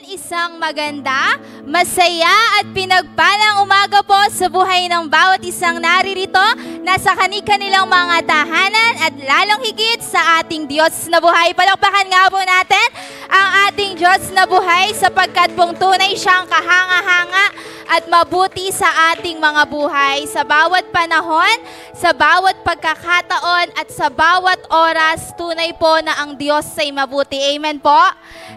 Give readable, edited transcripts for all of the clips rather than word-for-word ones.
isang maganda, masaya at pinagpalang umaga po sa buhay ng bawat isang naririto, nasa kani-kanilang mga tahanan at lalong higit sa ating Diyos na buhay. Palakpakan nga po natin ang ating Diyos na buhay sapagkat pong tunay siyang kahanga-hanga at mabuti sa ating mga buhay. Sa bawat panahon, sa bawat pagkakataon at sa bawat oras, tunay po na ang Diyos ay mabuti. Amen po.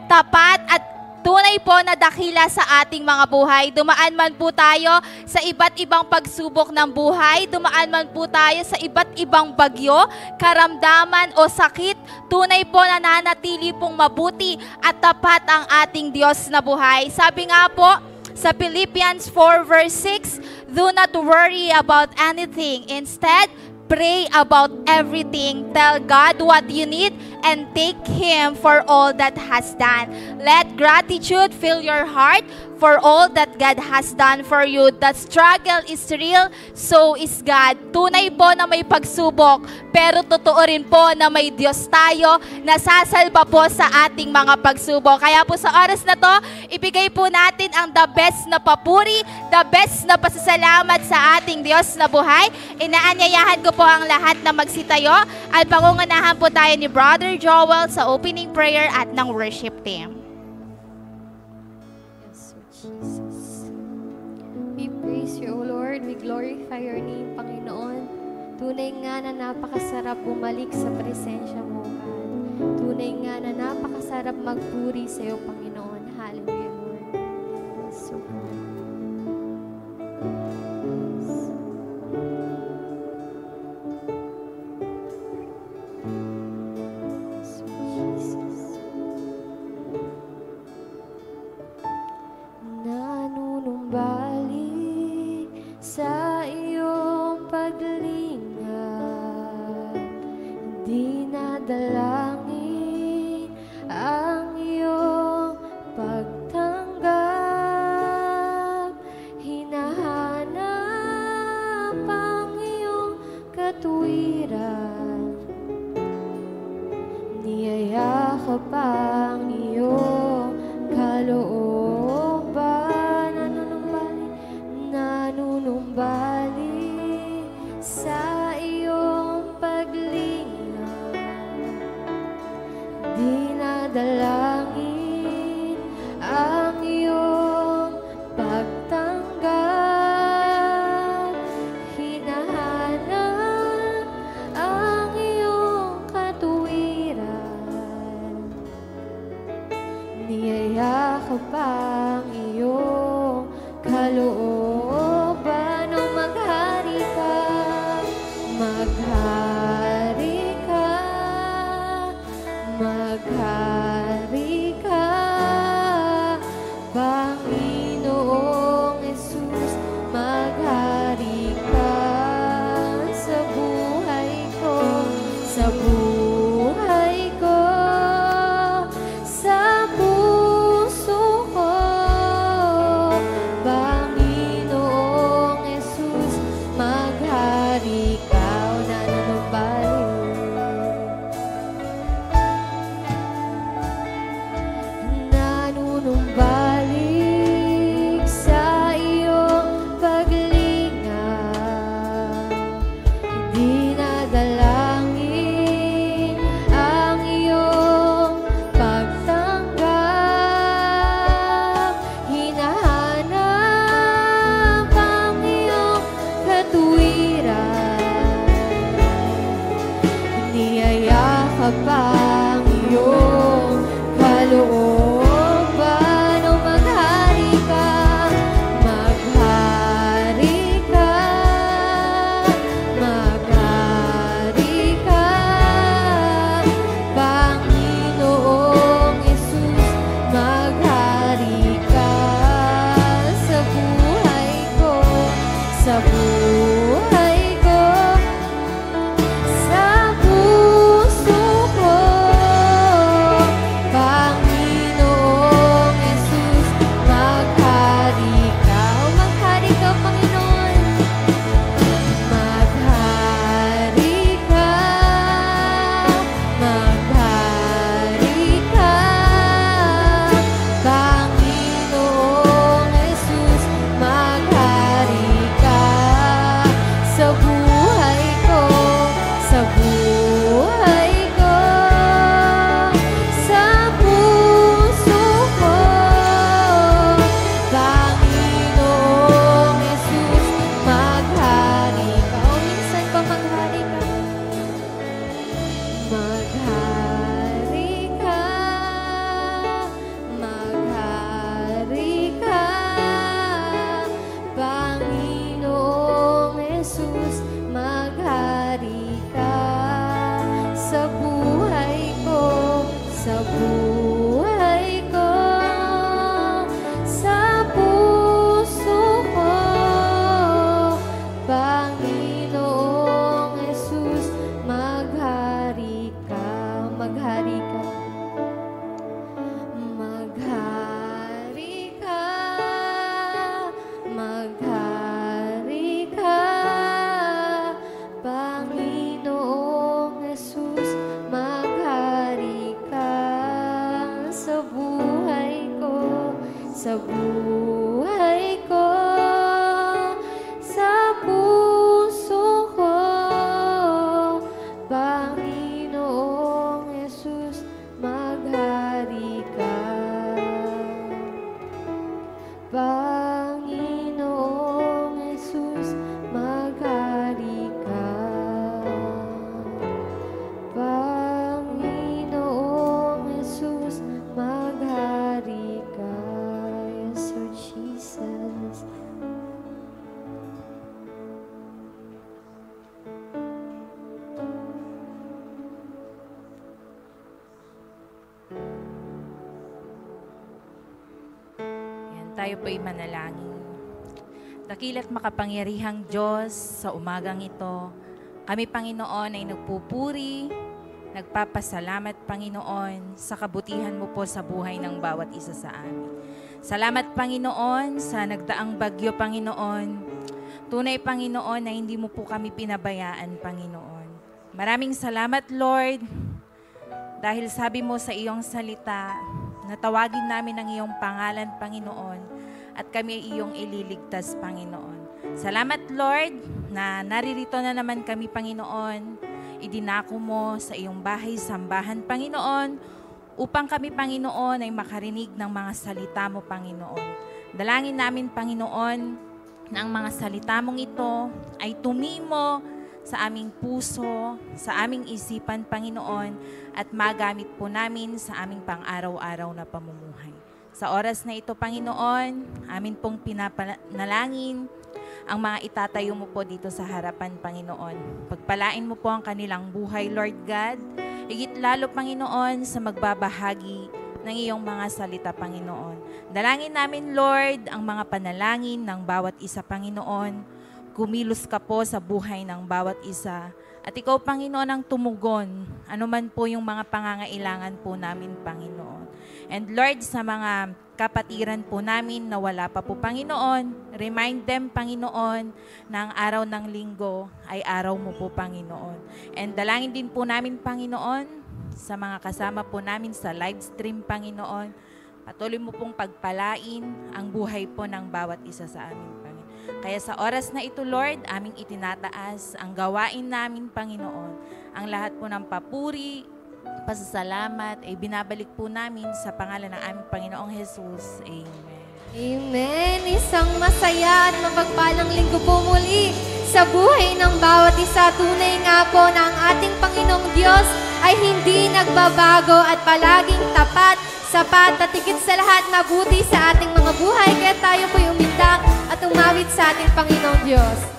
Tapat at tunay po na dakila sa ating mga buhay. Dumaan man po tayo sa iba't ibang pagsubok ng buhay, dumaan man po tayo sa iba't ibang bagyo, karamdaman o sakit, tunay po na nanatili pong mabuti at tapat ang ating Diyos na buhay. Sabi nga po sa Philippians 4 verse 6, do not worry about anything. Instead, pray about everything. Tell God what you need and thank Him for all that has done. Let gratitude fill your heart for all that God has done for you. The struggle is real, so is God. Tunay po na may pagsubok, pero totoo rin po na may Diyos tayo na sasalba po sa ating mga pagsubok. Kaya po sa oras na to, ibigay po natin ang the best na papuri, the best na pasasalamat sa ating Diyos na buhay. Inaanyayahan ko po ang lahat na magsitayo at pangungunahan po tayo ni Brother Joel sa opening prayer at ng worship team. Jesus. We praise you, O Lord. We glorify your name, Panginoon. Tunay nga na napakasarap bumalik sa presensya mo, God. Tunay nga na napakasarap magpuri sa iyo, Panginoon. Hallelujah, Lord. Yes, so good. Nanunumbalik sa iyong paglingap, hindi nadalangin ang iyong pagtanggap, hinahanap ang iyong katuwiran, niyayakap ang iyong kalooban. Nanunumbalik sa iyong paglingap, di nadalangin ang iyong pagtanggap, hinahanap ang iyong katuwiran, niyayakap ang iyong kalooban. O maghari ka, maghari ka, maghari ka, Panginoong Jesus, maghari ka sa buhay ko, sa buhay ko, sa puso ko, Panginoon. sa buhay ko, sa puso ko. Panginoong Jesus, maghari ka. Panginoong Jesus, maghari ka. Panginoong Jesus, maghari ka. Yes, Lord Jesus. Yan, tayo po'y manalangin. Dakila't makapangyarihang Diyos, sa umagang ito, kami, Panginoon, ay nagpupuri, nagpapasalamat, Panginoon, sa kabutihan mo po sa buhay ng bawat isa sa amin. Salamat, Panginoon, sa nagdaang bagyo, Panginoon. Tunay, Panginoon, na hindi mo po kami pinabayaan, Panginoon. Maraming salamat, Lord, dahil sabi mo sa iyong salita, na tawagin namin ang iyong pangalan, Panginoon, at kami ay iyong ililigtas, Panginoon. Salamat, Lord, na naririto na naman kami, Panginoon. Idinako mo sa iyong bahay, sambahan, Panginoon, upang kami, Panginoon, ay makarinig ng mga salita mo, Panginoon. Dalangin namin, Panginoon, na ang mga salita mong ito ay tumimo sa aming puso, sa aming isipan, Panginoon, at magamit po namin sa aming pang-araw-araw na pamumuhay. Sa oras na ito, Panginoon, amin pong pinapanalangin ang mga itatayo mo po dito sa harapan, Panginoon. Pagpalain mo po ang kanilang buhay, Lord God. Higit lalo, Panginoon, sa magbabahagi ng iyong mga salita, Panginoon. Dalangin namin, Lord, ang mga panalangin ng bawat isa, Panginoon. Kumilos ka po sa buhay ng bawat isa. At ikaw, Panginoon, ang tumugon. Ano man po yung mga pangangailangan po namin, Panginoon. And Lord, sa mga kapatiran po namin na wala pa po, Panginoon, remind them, Panginoon, na ang araw ng linggo ay araw mo po, Panginoon. And dalangin din po namin, Panginoon, sa mga kasama po namin sa live stream, Panginoon, patuloy mo pong pagpalain ang buhay po ng bawat isa sa amin, Panginoon. Kaya sa oras na ito, Lord, aming itinataas ang gawain namin, Panginoon. Ang lahat po ng papuri, pasasalamat ay binabalik po namin sa pangalan ng aming Panginoong Jesus. Amen. Amen. Isang masaya at mapagpalang linggo po muli sa buhay ng bawat isa. Tunay nga po na ang ating Panginoong Diyos ay hindi nagbabago at palaging tapat, sapat at higit sa lahat mabuti sa ating mga buhay. Kaya tayo po'y umindak at umawit sa ating Panginoong Diyos.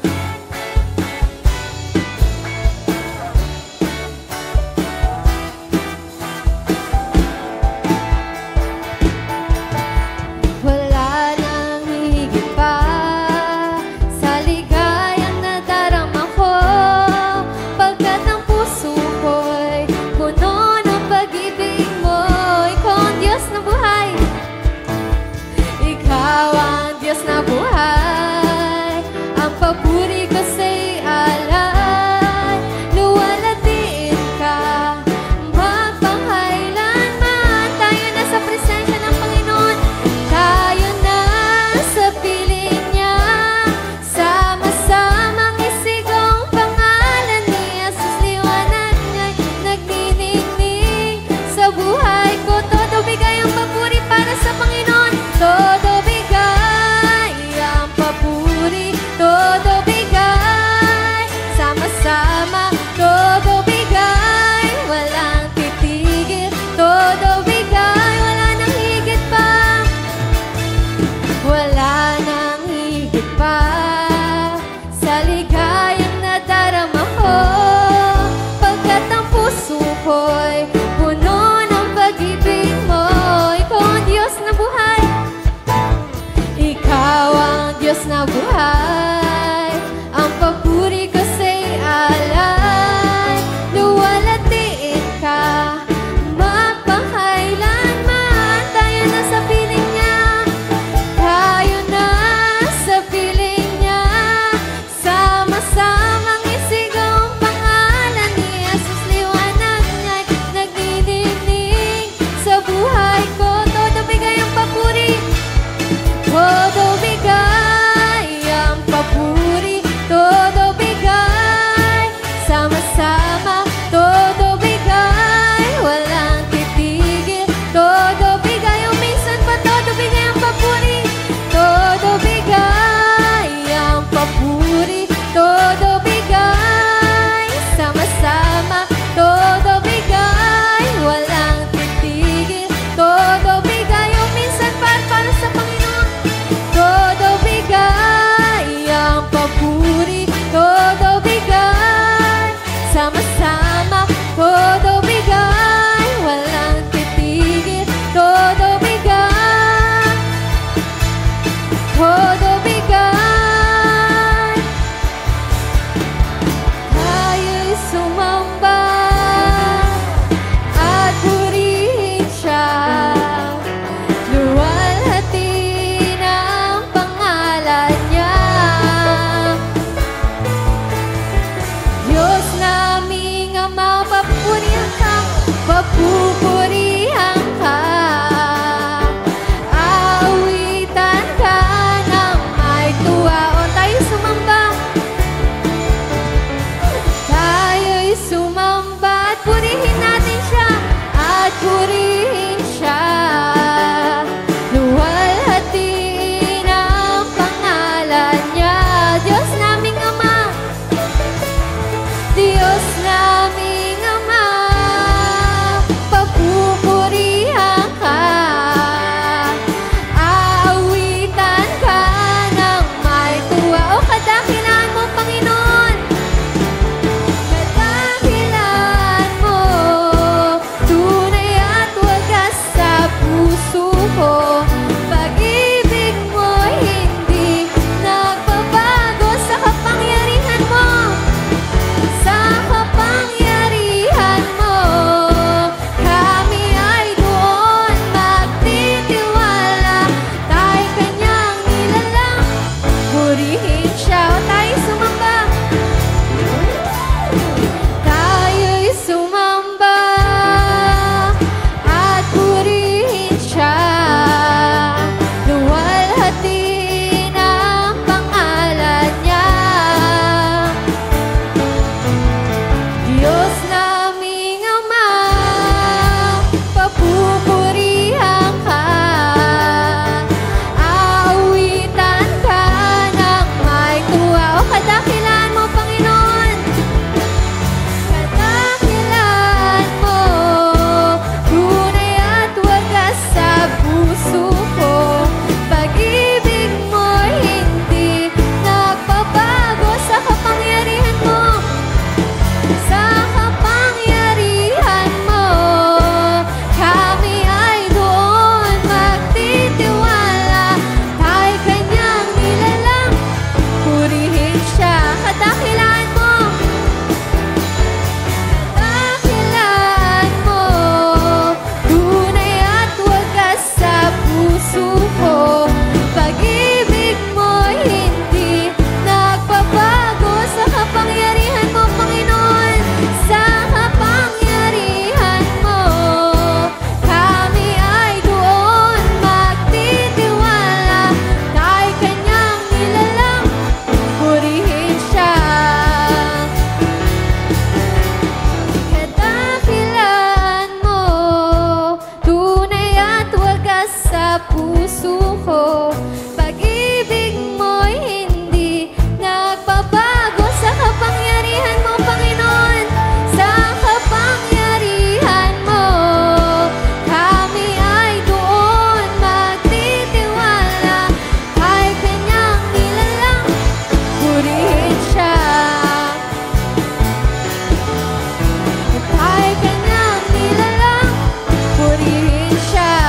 Ikaw ang Diyos na buhay, ang papuri sa puso ko. Pag-ibig mo'y hindi nagbabago. Sa kapangyarihan mo, Panginoon, sa kapangyarihan mo, kami ay doon magtitiwala. Kahit kanyang nilalang, purihin siya. Kahit kanyang nilalang, purihin siya.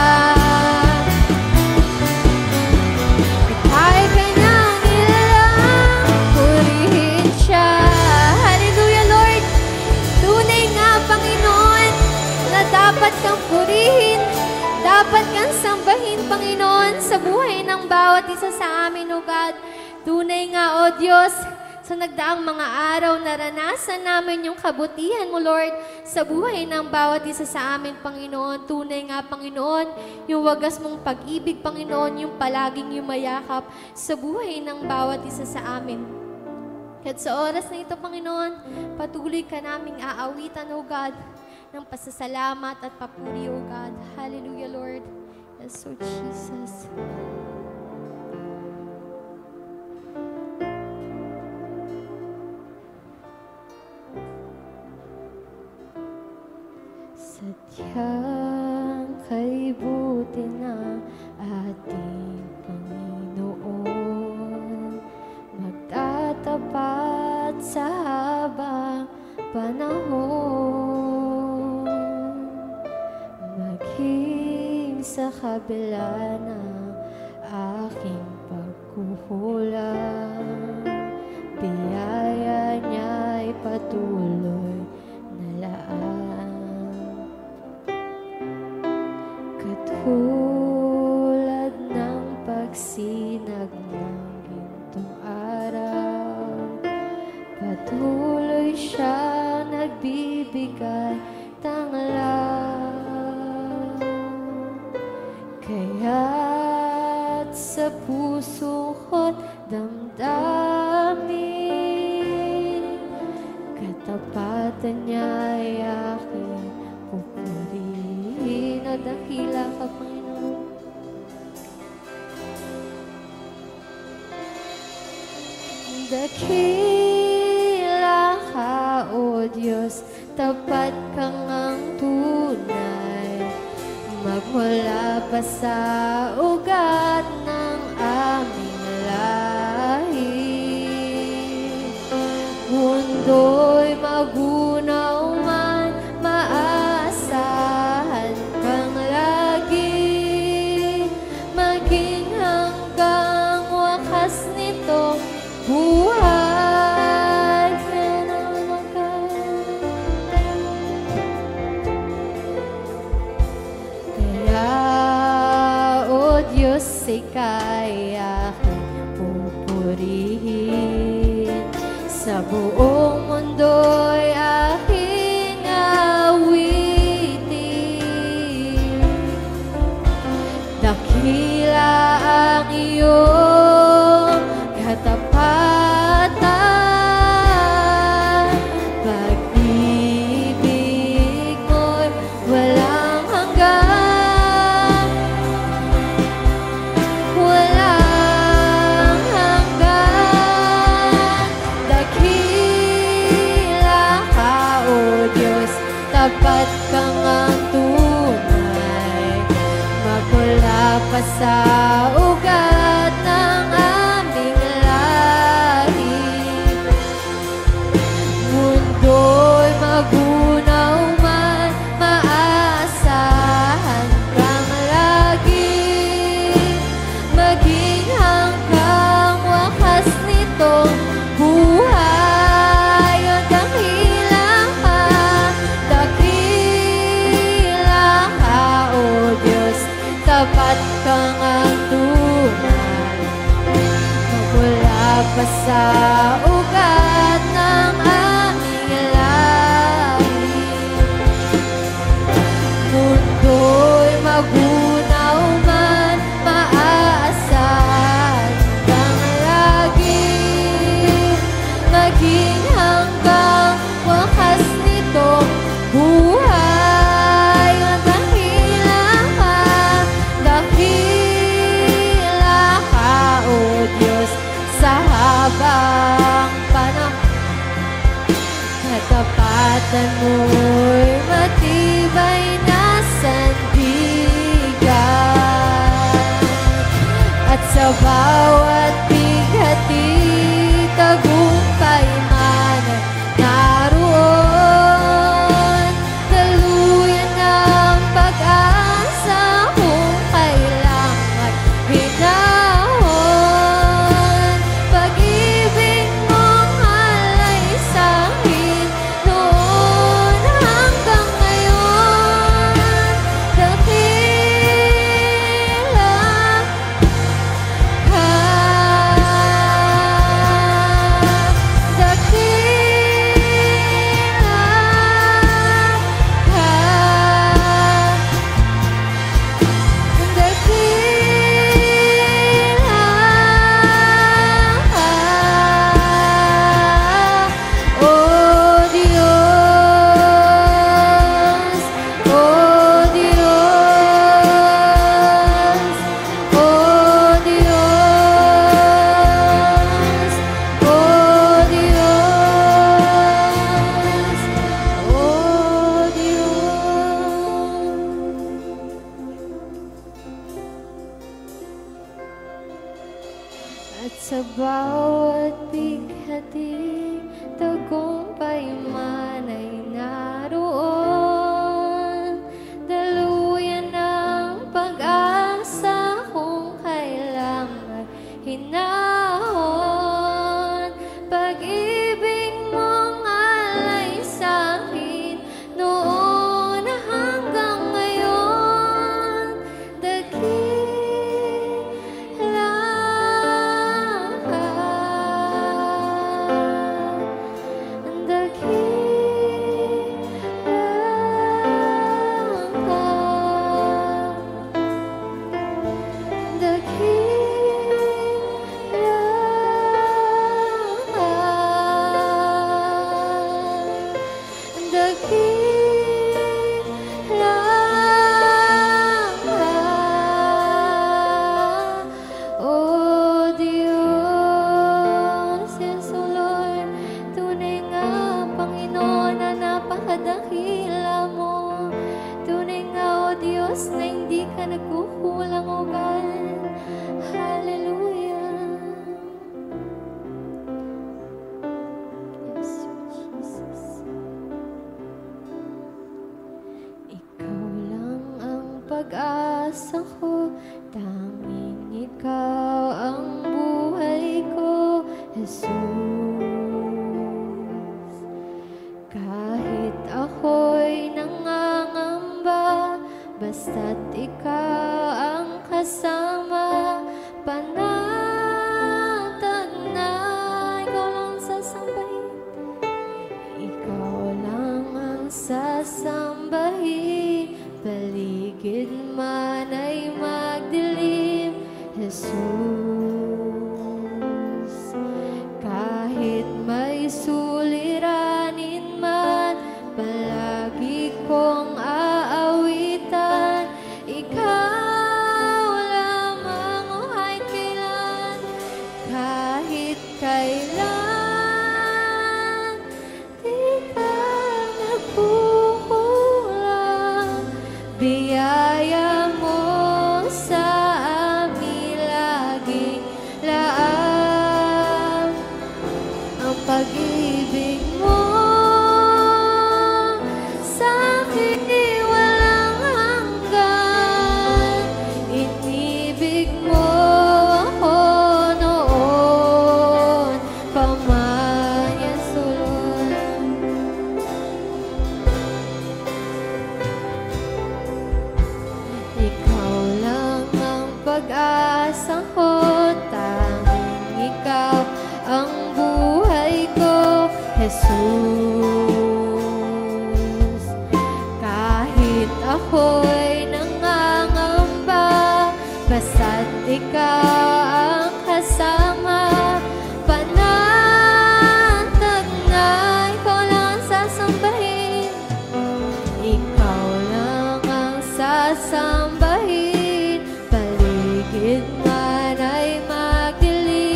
Kahit kanyang nilalang, purihin siya. Hallelujah, Lord. Tunay nga, Panginoon, na dapat kang purihin, dapat kang sambahin, Panginoon, sa buhay ng bawat isa sa amin, O God. Tunay nga, O Diyos, sa nagdaang mga araw, naranasan namin yung kabutihan mo, Lord, sa buhay ng bawat isa sa amin, Panginoon. Tunay nga, Panginoon, yung wagas mong pag-ibig, Panginoon, yung palaging yumayakap sa buhay ng bawat isa sa amin. At sa oras na ito, Panginoon, patuloy ka naming aawitan, O God, ng pasasalamat at papuri, O God. Hallelujah, Lord. Yes, O Jesus. Sadyang kay buti na ating Panginoon, magtatapat sa habang panahon, maging sa kabila ng aking pagkukulang, biyaya niya'y patuloy na laan. Katulad ng pagsinag ng gintong araw, patuloy siya nagbibigay tanglaw. Kaya't sa puso ko't damdamin, katapatan niya'y aking pupurihin. O dakila ka, Panginoon. Dakila ka, O Diyos, tapat kang ang tunay, magmula pa sa ugat ng aming lahi. Mundo'y magunaw man, maaasahan kang lagi, maging hanggang wakas nito buhay ka na wakas. Kaya, O Diyos, ika'y aking pupurihin, sa buong mundo'y aking awitin. Dakila ang iyong katapatan, pag-ibig mo'y walang hanggan, walang hanggan. Dakila ka, O Diyos, tapat kang ang tunay, magmula pa sa ugat ng aming lahi. Mundo'y magunaw man, maaasahan kang lagi, maging hanggang wakas nitong buhay. O dakila ka, O Diyos, tapat kang ang tunay, magmula pa sa ugat ng aming lahi. Mundo'y magunaw man, maaasahan kang lagi, maging hanggang wakas nitong buhay. O dakila ka, Diyos, sa habang panahon. Katapatan mo'y matibay na sandigan, at sa bawat bighati tagumpay man ay naroon. Daluyan ang pag-asa kung kailang ay hinahon. Pag-ibig mong alay sa'kin noon hanggang ngayon. Dakila ka, at sa bawat bighati tagumpay man ay naroon. Daluyan ang pag-asa kung kailang ay hinahon. Pag-ibig mong alay sa'kin noon hanggang ngayon. Dakila na hindi ka nagkukulang, O God. Hallelujah. Yes, Jesus. Ikaw lang ang pag-asa ko, tanging ikaw ang buhay ko, Jesus. Kahit ako'y nangangamba, basta't ikaw ang kasama, panatag na ikaw lang sasambahin. Ikaw lang ang sasambahin, paligid man ay magdilim, Jesus. Kahit may suliranin man, palagi kong aawitan. Ikaw lamang, o kahit kailan, kahit kailan, di ka nagkukulang. Biyaya mo sa amin laging laan, ang pag-ibig mo sa'kin walang hanggan. Inibig mo ako noon pa man yan sulod. Ikaw lang ang pag-asa ko, tanging ikaw ang buhay ko, Jesus. Kahit ako'y nangangamba, basta't ikaw ang kasama, panatag na ikaw lang ang sasambahin. Ikaw lang ang sasambahin, paligid man ay magdilim.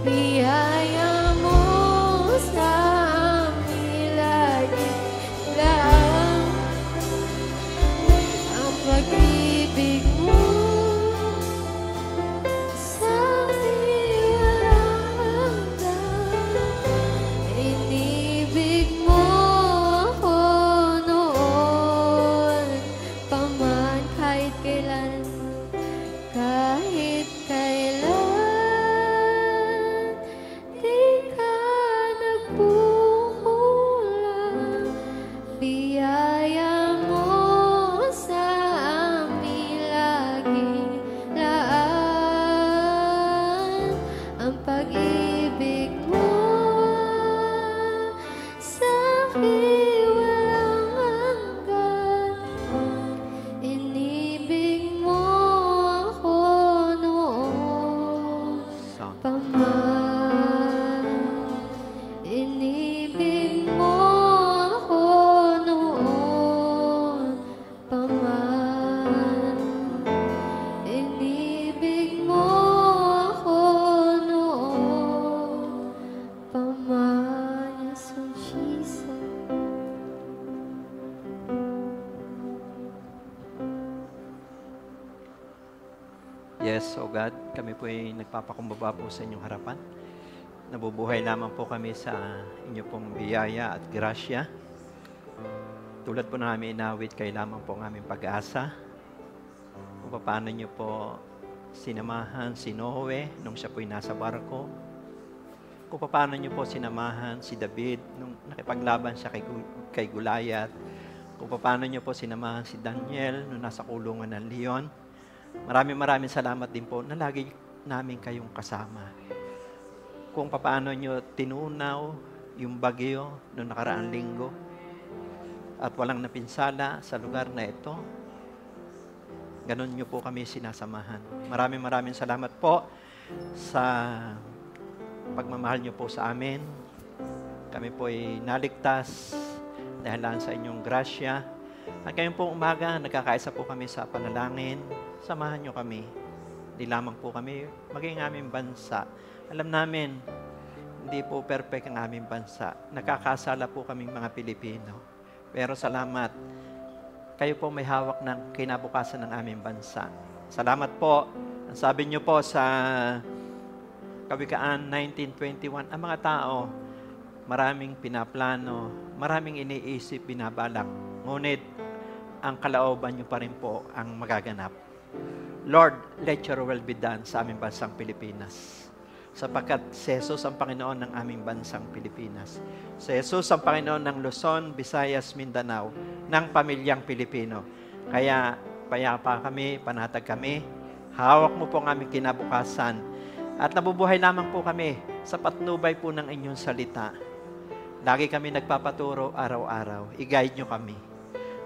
Biyaya mo sa amin lagi lang. Ang pag-ibig mo sa amin walang hanggan. Inibig mo ako noon pa man kahit kailan. Kahit kailan, di ka nagbubulang. Biyaya mo sa amin laging laan. Ang pag-ibig mo sa akin walang hanggan. Inibig mo ako noon pa man. Inibig mo ako noon pa man. Inibig mo ako noon pa man. Yes, oh Jesus. Yes, O God, kami po ay nagpapakumbaba po sa inyong harapan. Nabubuhay lamang po kami sa inyo pong biyaya at grasya. Tulad po namin inawit, kayo lamang po ang aming pag-asa. Kung paano niyo po sinamahan si Noe nung siya po'y nasa barko. Kung paano niyo po sinamahan si David nung nakipaglaban siya kay Goliath. Kung paano niyo po sinamahan si Daniel nung nasa kulungan ng leon. Maraming salamat din po na lagi namin kayong kasama. Kung paano nyo tinunaw yung bagyo noong nakaraang linggo at walang napinsala sa lugar na ito, ganun nyo po kami sinasamahan. Maraming salamat po sa pagmamahal nyo po sa amin. Kami po ay naligtas dahil sa inyong grasya. At ngayong pong umaga, nagkakaisa po kami sa panalangin. Samahan nyo kami. Hindi lamang po kami maging aming bansa. Alam namin, hindi po perfect ang aming bansa. Nakakasala po kaming mga Pilipino. Pero salamat, kayo po may hawak ng kinabukasan ng aming bansa. Salamat po. Ang sabi nyo po sa Kawikaan 19:21, ang mga tao, maraming pinaplano, maraming iniisip, binabalak. Ngunit, ang kalooban nyo pa rin po ang magaganap. Lord, let your will be done sa aming bansang Pilipinas. Sapagkat si Jesus ang Panginoon ng aming bansang Pilipinas. Si Jesus ang Panginoon ng Luzon, Visayas, Mindanao, ng pamilyang Pilipino. Kaya payapa kami, panatag kami, hawak mo po ang aming kinabukasan. At nabubuhay lamang po kami sa patnubay po ng inyong salita. Lagi kami nagpapaturo araw-araw. I-guide nyo kami.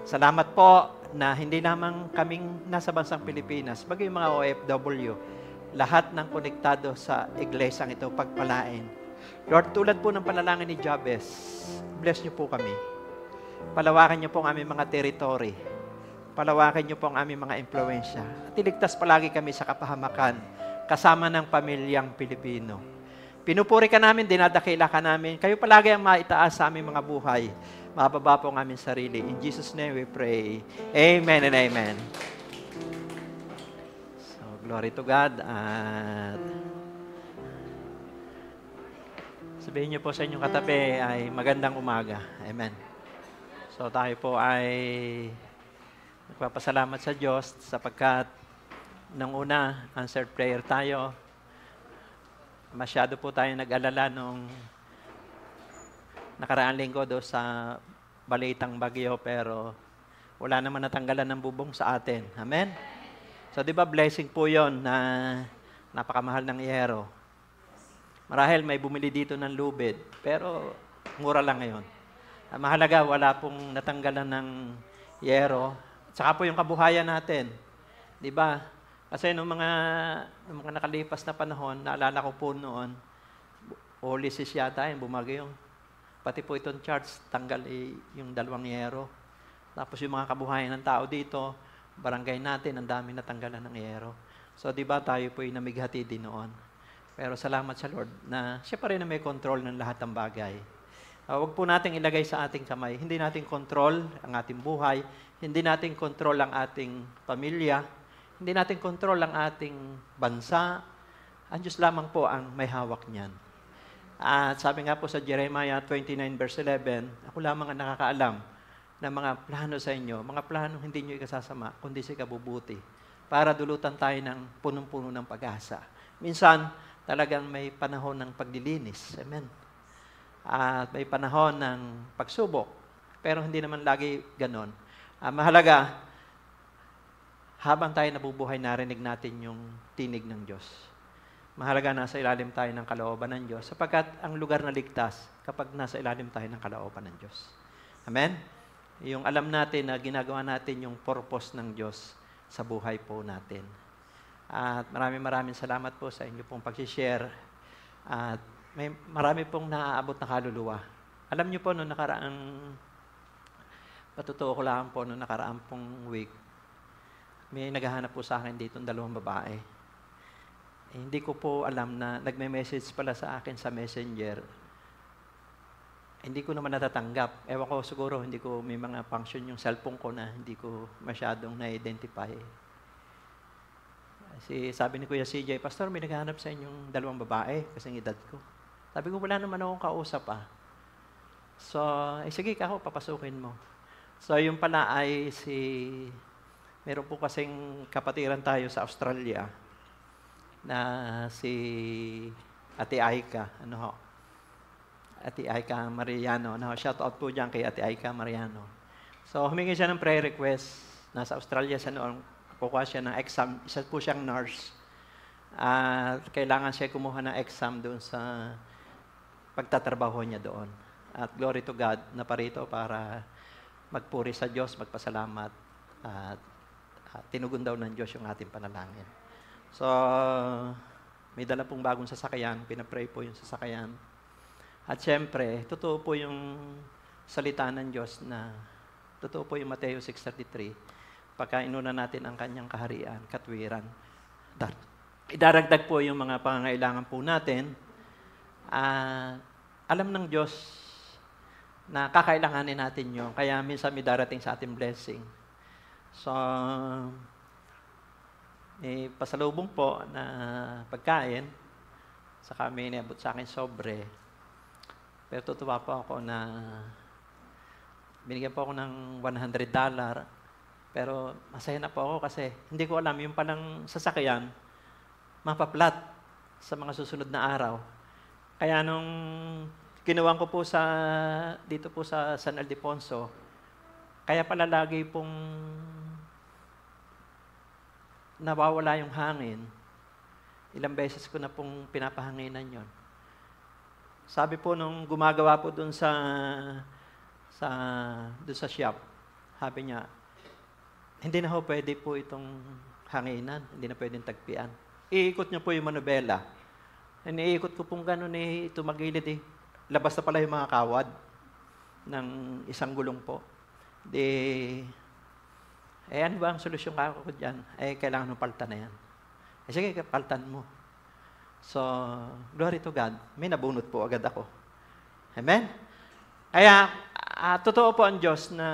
Salamat po na hindi lamang kaming nasa bansang Pilipinas, bagay mga OFW, lahat ng konektado sa iglesyang ito pagpalain. Lord, tulad po ng panalangin ni Jabez, bless niyo po kami. Palawakan niyo po ang aming mga territory. Palawakan niyo po ang aming mga impluensya. At iligtas palagi kami sa kapahamakan, kasama ng pamilyang Pilipino. Pinupuri ka namin, dinadakila ka namin. Kayo palagi ang maitaas sa aming mga buhay. Mababa po ang aming sarili. In Jesus' name we pray. Amen and amen. So, glory to God. At sabihin niyo po sa inyong katabi ay magandang umaga. Amen. So, tayo po ay nagpapasalamat sa Diyos sapagkat nang una, answered prayer tayo. Masyado po tayo nag-alala nung nakaraang linggo do sa balitang bagyo, pero wala naman natanggalan ng bubong sa atin. Amen? So, di ba blessing po yon na napakamahal ng yero. Marahil may bumili dito ng lubid, pero mura lang ngayon. Ang mahalaga, wala pong natanggalan ng yero. Saka po yung kabuhayan natin. Di ba? Kasi nung mga nakalipas na panahon, naalala ko po noon, Ulysses yata yung bumagyo. Pati po itong charts, tanggal yung 2 yero. Tapos yung mga kabuhayan ng tao dito, barangay natin, ang dami natanggalan ng yero. So, di ba tayo po ay namighati din noon. Pero salamat sa Lord na siya pa rin na may control ng lahat ng bagay. Huwag po nating ilagay sa ating kamay. Hindi natin control ang ating buhay. Hindi natin control ang ating pamilya. Hindi natin control ang ating bansa. Ang Diyos lamang po ang may hawak niyan. At sabi nga po sa Jeremiah 29 verse 11, ako lamang ang nakakaalam ng mga plano sa inyo, mga plano hindi nyo ikasasama, kundi sa ikabubuti, para dulutan tayo ng punong-puno ng pag-asa. Minsan, talagang may panahon ng paglilinis. Amen. At may panahon ng pagsubok, pero hindi naman lagi ganon. Mahalaga, habang tayo nabubuhay, narinig natin yung tinig ng Diyos. Mahalaga nasa ilalim tayo ng kalooban ng Diyos sapagkat ang lugar na ligtas kapag nasa ilalim tayo ng kalooban ng Diyos. Amen? Yung alam natin na ginagawa natin yung purpose ng Diyos sa buhay po natin. At maraming salamat po sa inyo pong pag-share. At marami pong naaabot na kaluluwa. Alam niyo po, noong nakaraang, patutuo ko lang po, noong nakaraang pong week, may naghahanap po sa akin dito ng 2 babae. Hindi ko po alam na nagme-message pala sa akin sa Messenger. Hindi ko naman natatanggap. Ewan ko siguro, hindi ko may mga function yung cellphone ko na hindi ko masyadong na-identify. Sabi ni Kuya CJ, Pastor, may naghahanap sa inyong 2 babae kasing edad ko. Sabi ko, wala naman akong kausap So, sige ako, papasukin mo. So, yung pala ay meron po kasing kapatiran tayo sa Australia na si Ate Aika, Ate Aika Mariano. Shout out po dyan kay Ate Aika Mariano. So, humingi siya ng prayer request. Nasa Australia siya noon. Kukuha siya ng exam. Isa po siyang nurse. Kailangan siya kumuha ng exam doon sa pagtatrabaho niya doon. At glory to God, naparito para magpuri sa Diyos, magpasalamat. At tinugon daw ng Diyos yung ating panalangin. So, may dala pong bagong sasakyan, pinapray po yung sasakyan. At syempre, totoo po yung salita ng Diyos na, totoo po yung Mateo 6:33, pagka inuna natin ang kanyang kaharian, katwiran. Idaragdag po yung mga pangangailangan po natin. Alam ng Diyos na kakailanganin natin yun, kaya minsan may darating sa ating blessing. So, pasalubong po na pagkain, saka may niabot sa akin sobre. Pero tutuwa po ako na binigyan po ako ng $100. Pero masaya na po ako kasi hindi ko alam, yung palang sasakyan, mapaplat sa mga susunod na araw. Kaya nung kinuwang ko po dito po sa San Ildefonso, kaya pala lagi pong nawawala yung hangin. Ilang beses ko na pong pinapahanginan yon. Sabi po nung gumagawa po dun sa shop, sabi niya, hindi na ho pwede po itong hanginan, hindi na pwedeng tagpian. Iikot niya po yung manubela. Iniikot ko pong gano'n tumagilid labas na pala yung mga kawad ng isang gulong po. Ano ba ang solusyon ko dyan? Kailangan ng paltan na yan. Sige, paltan mo. So, glory to God, may nabunot po agad ako. Amen? Kaya, totoo po ang Diyos na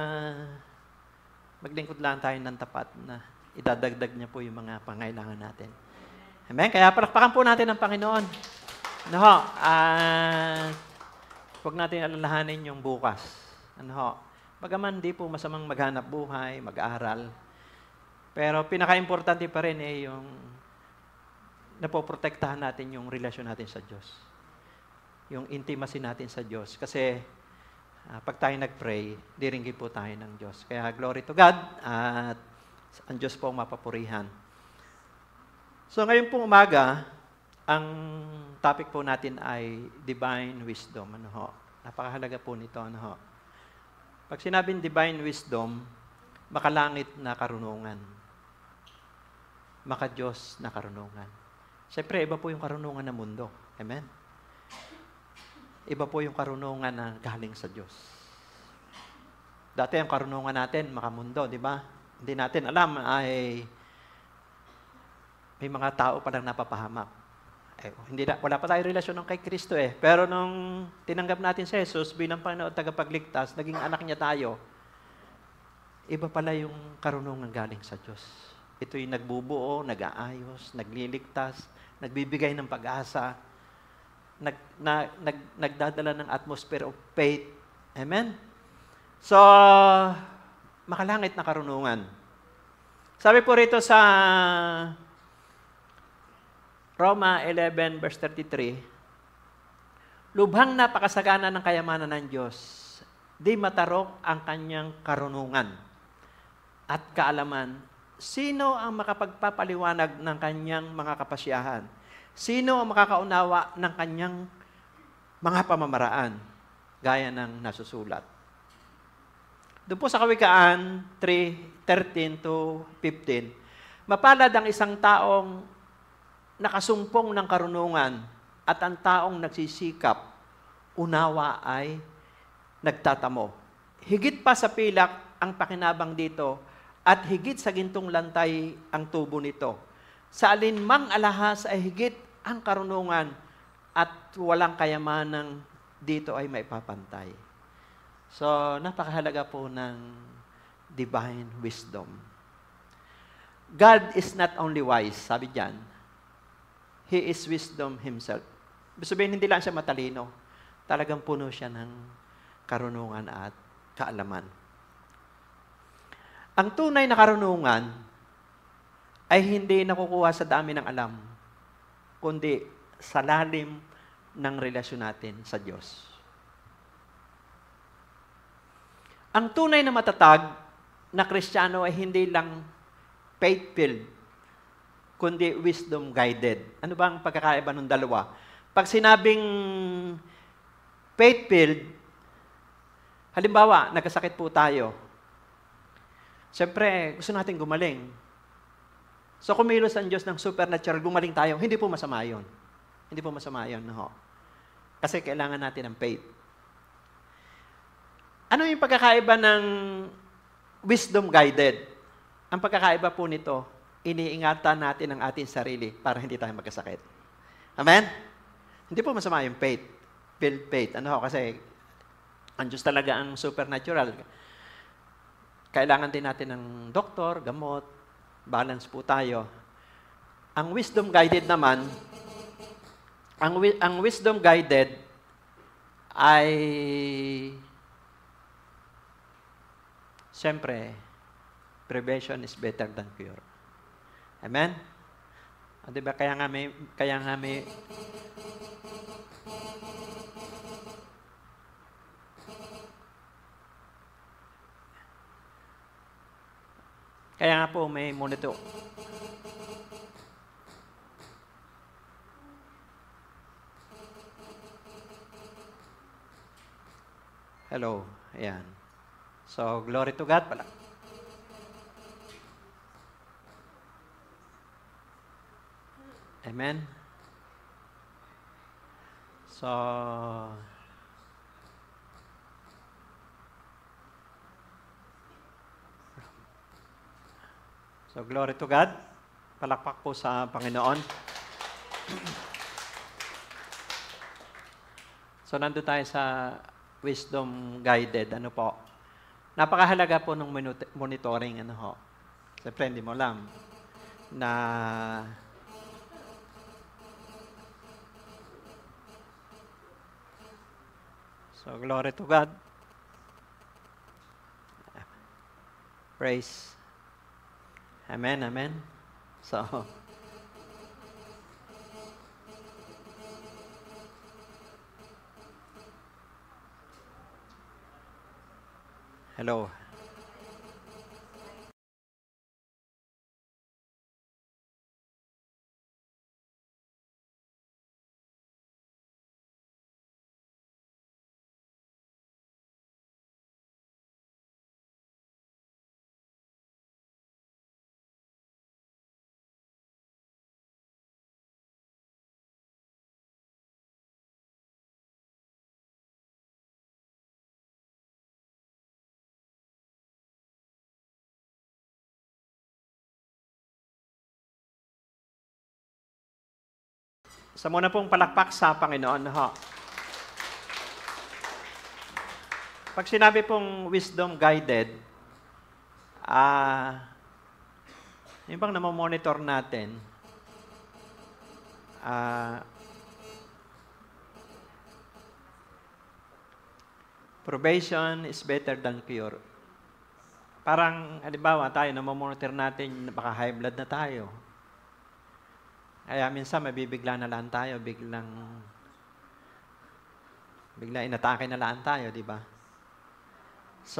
maglingkod lang tayo ng tapat na idadagdag niya po yung mga pangailangan natin. Amen? Kaya palakpakan po natin ang Panginoon. Huwag natin alalahanin yung bukas. Bagaman di po masamang maghanap buhay, mag-aral. Pero pinaka-importante pa rin yung napoprotektahan natin yung relasyon natin sa Diyos. Yung intimacy natin sa Diyos. Kasi pag tayo nag-pray, diringgin po tayo ng Diyos. Kaya glory to God at ang Diyos po ang mapapurihan. So ngayon pong umaga, ang topic po natin ay divine wisdom. Napakahalaga po nito. Pag sinabing divine wisdom, makalangit na karunungan. Maka-Diyos na karunungan. Siyempre, iba po yung karunungan ng mundo. Amen? Iba po yung karunungan na galing sa Diyos. Dati ang karunungan natin, makamundo, di ba? Hindi natin alam ay may mga tao palang napapahamak. wala pa tayong relasyon ng kay Kristo eh. Pero nung tinanggap natin si Jesus bilang Panginoon at tagapagligtas, naging anak niya tayo, iba pala yung karunungan galing sa Diyos. Ito'y nagbubuo, nag-aayos, nagliligtas, nagbibigay ng pag-asa, nagdadala ng atmosphere of faith. Amen? So, makalangit na karunungan. Sabi po rito sa Roma 11 verse 33, lubhang napakasagana ng kayamanan ng Diyos, di matarok ang kanyang karunungan at kaalaman. Sino ang makapagpapaliwanag ng kanyang mga kapasyahan? Sino ang makakaunawa ng kanyang mga pamamaraan? Gaya ng nasusulat. Doon po sa Kawikaan 3:13 to 15, mapalad ang isang taong nakasumpong ng karunungan at ang taong nagsisikap, unawa ay nagtatamo. Higit pa sa pilak ang pakinabang dito at higit sa gintong lantay ang tubo nito. Sa alinmang alahas ay higit ang karunungan at walang kayamanang dito ay maipapantay. So, napakahalaga po ng divine wisdom. God is not only wise, sabi diyan. He is wisdom himself. Ibig sabihin, hindi lang siya matalino. Talagang puno siya ng karunungan at kaalaman. Ang tunay na karunungan ay hindi nakukuha sa dami ng alam, kundi sa lalim ng relasyon natin sa Diyos. Ang tunay na matatag na Kristiyano ay hindi lang faith-filled, kundi wisdom-guided. Ano ba ang pagkakaiba ng dalawa? Pag sinabing faith-filled, halimbawa, nagkasakit po tayo. Siyempre, gusto natin gumaling. So, kumilos ang Diyos ng supernatural, gumaling tayo. Hindi po masama yun. Hindi po masama yun. No? Kasi kailangan natin ng faith. Ano yung pagkakaiba ng wisdom-guided? Ang pagkakaiba po nito, iniingatan natin ang ating sarili para hindi tayo magkasakit. Amen? Hindi po masama yung faith. Build faith. Kasi ang Diyos talaga ang supernatural. Kailangan din natin ng doktor, gamot, balance po tayo. Ang wisdom-guided naman, ang wisdom-guided ay siyempre, prevention is better than cure. Amen? Diba? Kaya nga may kaya nga po may monitor. Hello. Ayan. So, glory to God pala. Amen? So, glory to God. Palakpak po sa Panginoon. So, nandun tayo sa wisdom guided. Ano po? Napakahalaga po ng monitoring. Siyempre, hindi mo alam na so, glory to God. Praise. Amen, amen. So, hello. Sa muna pong palakpak sa Panginoon. Ho. Pag sinabi pong wisdom guided, yung bang namomonitor natin, probation is better than cure. Parang, halimbawa, tayo, namomonitor natin, baka high blood na tayo. Kaya minsan, mabibigla na lang tayo, bigla inatake na lang tayo, di ba? So,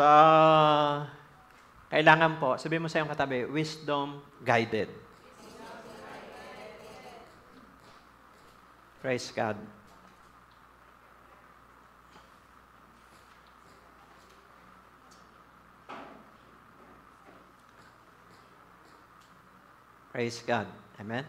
kailangan po, sabihin mo sa iyong katabi, wisdom guided. Praise God. Praise God. Amen?